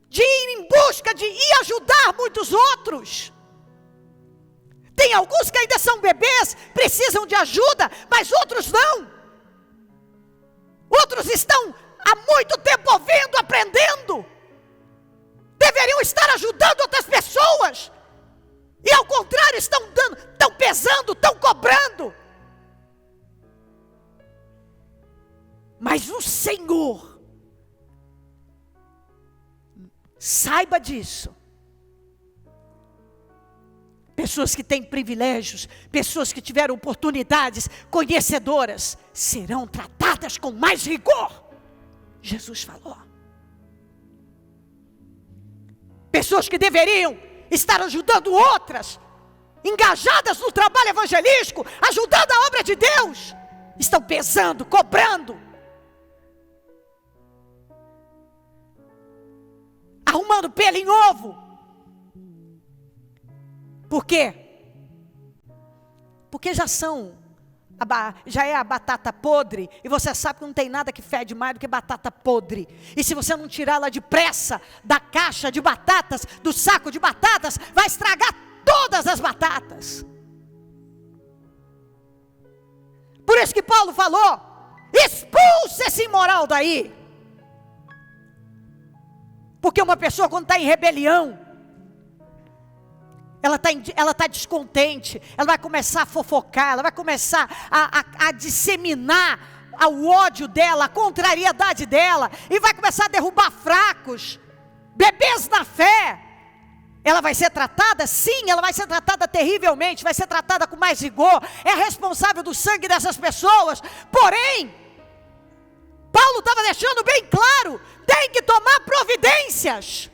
de ir em busca de ir ajudar muitos outros. Tem alguns que ainda são bebês, precisam de ajuda, mas outros não. Outros estão há muito tempo ouvindo, aprendendo. Deveriam estar ajudando outras pessoas. E ao contrário, estão pesando, estão cobrando. Mas o Senhor, saiba disso. Pessoas que têm privilégios, pessoas que tiveram oportunidades, conhecedoras, serão tratadas com mais rigor. Jesus falou. Pessoas que deveriam estar ajudando outras, engajadas no trabalho evangelístico, ajudando a obra de Deus, estão pesando, cobrando, arrumando pelo em ovo. Por quê? Porque já é a batata podre, e você sabe que não tem nada que fede mais do que batata podre. E se você não tirá-la depressa da caixa de batatas, do saco de batatas, vai estragar todas as batatas. Por isso que Paulo falou: expulse esse imoral daí. Porque uma pessoa, quando está em rebelião, ela está descontente, ela vai começar a fofocar, ela vai começar a disseminar o ódio dela, a contrariedade dela, e vai começar a derrubar fracos, bebês na fé. Ela vai ser tratada? Sim, ela vai ser tratada terrivelmente, vai ser tratada com mais rigor, é responsável do sangue dessas pessoas. Porém, Paulo estava deixando bem claro, tem que tomar providências.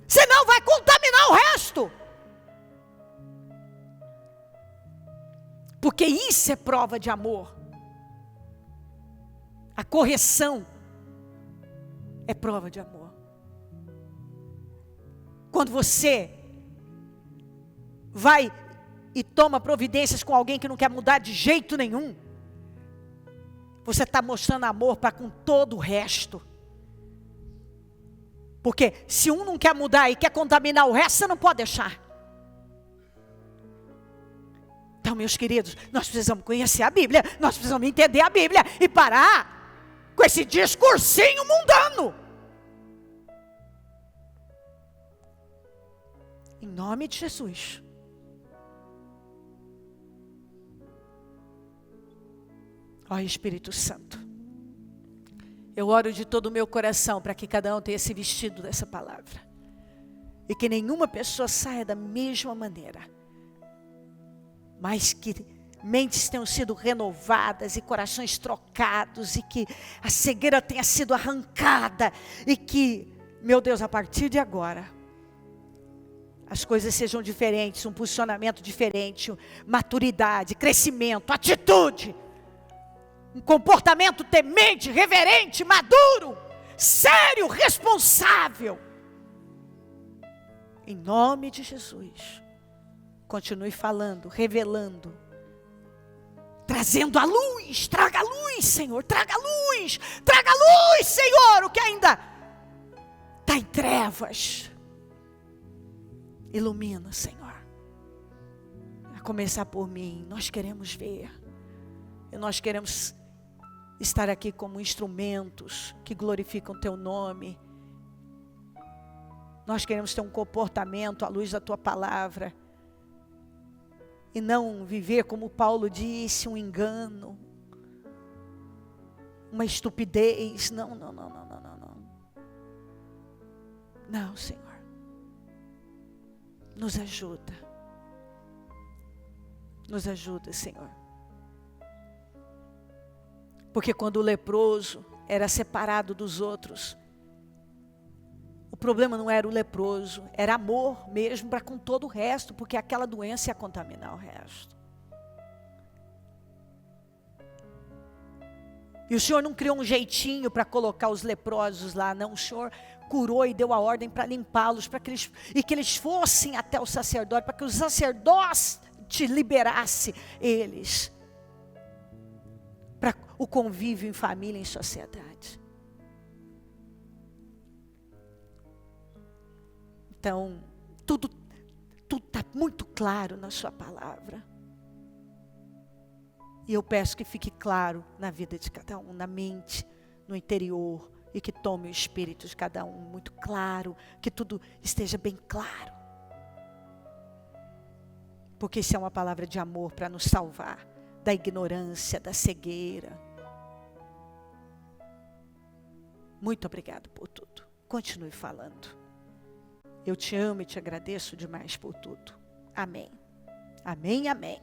Senão vai contaminar o resto. Porque isso é prova de amor. A correção é prova de amor. Quando você vai e toma providências com alguém que não quer mudar de jeito nenhum, você está mostrando amor para com todo o resto. Porque se um não quer mudar e quer contaminar o resto, você não pode deixar. Então, meus queridos, nós precisamos conhecer a Bíblia, nós precisamos entender a Bíblia e parar com esse discursinho mundano. Em nome de Jesus. Ó Espírito Santo, eu oro de todo o meu coração para que cada um tenha se vestido dessa palavra. E que nenhuma pessoa saia da mesma maneira. Mas que mentes tenham sido renovadas e corações trocados. E que a cegueira tenha sido arrancada. E que, meu Deus, a partir de agora, as coisas sejam diferentes. Um posicionamento diferente. Maturidade, crescimento, atitude. Um comportamento temente, reverente, maduro, sério, responsável. Em nome de Jesus. Continue falando, revelando. Trazendo a luz. Traga a luz, Senhor. Traga a luz. Traga a luz, Senhor. O que ainda está em trevas. Ilumina, Senhor. A começar por mim. Nós queremos ver. E nós queremos estar aqui como instrumentos que glorificam Teu nome. Nós queremos ter um comportamento à luz da Tua palavra. E não viver, como Paulo disse, um engano. Uma estupidez. Não. Não, Senhor. Nos ajuda. Nos ajuda, Senhor. Porque quando o leproso era separado dos outros, o problema não era o leproso, era amor mesmo para com todo o resto, porque aquela doença ia contaminar o resto. E o Senhor não criou um jeitinho para colocar os leprosos lá, não. O Senhor curou e deu a ordem para limpá-los, para que eles fossem até o sacerdote, para que o sacerdote liberasse eles. Para o convívio em família, em sociedade. Então, tudo está muito claro na sua palavra. E eu peço que fique claro na vida de cada um, na mente, no interior, e que tome o espírito de cada um muito claro, que tudo esteja bem claro. Porque isso é uma palavra de amor para nos salvar da ignorância, da cegueira. Muito obrigado por tudo. Continue falando. Eu te amo e te agradeço demais por tudo. Amém. Amém, amém.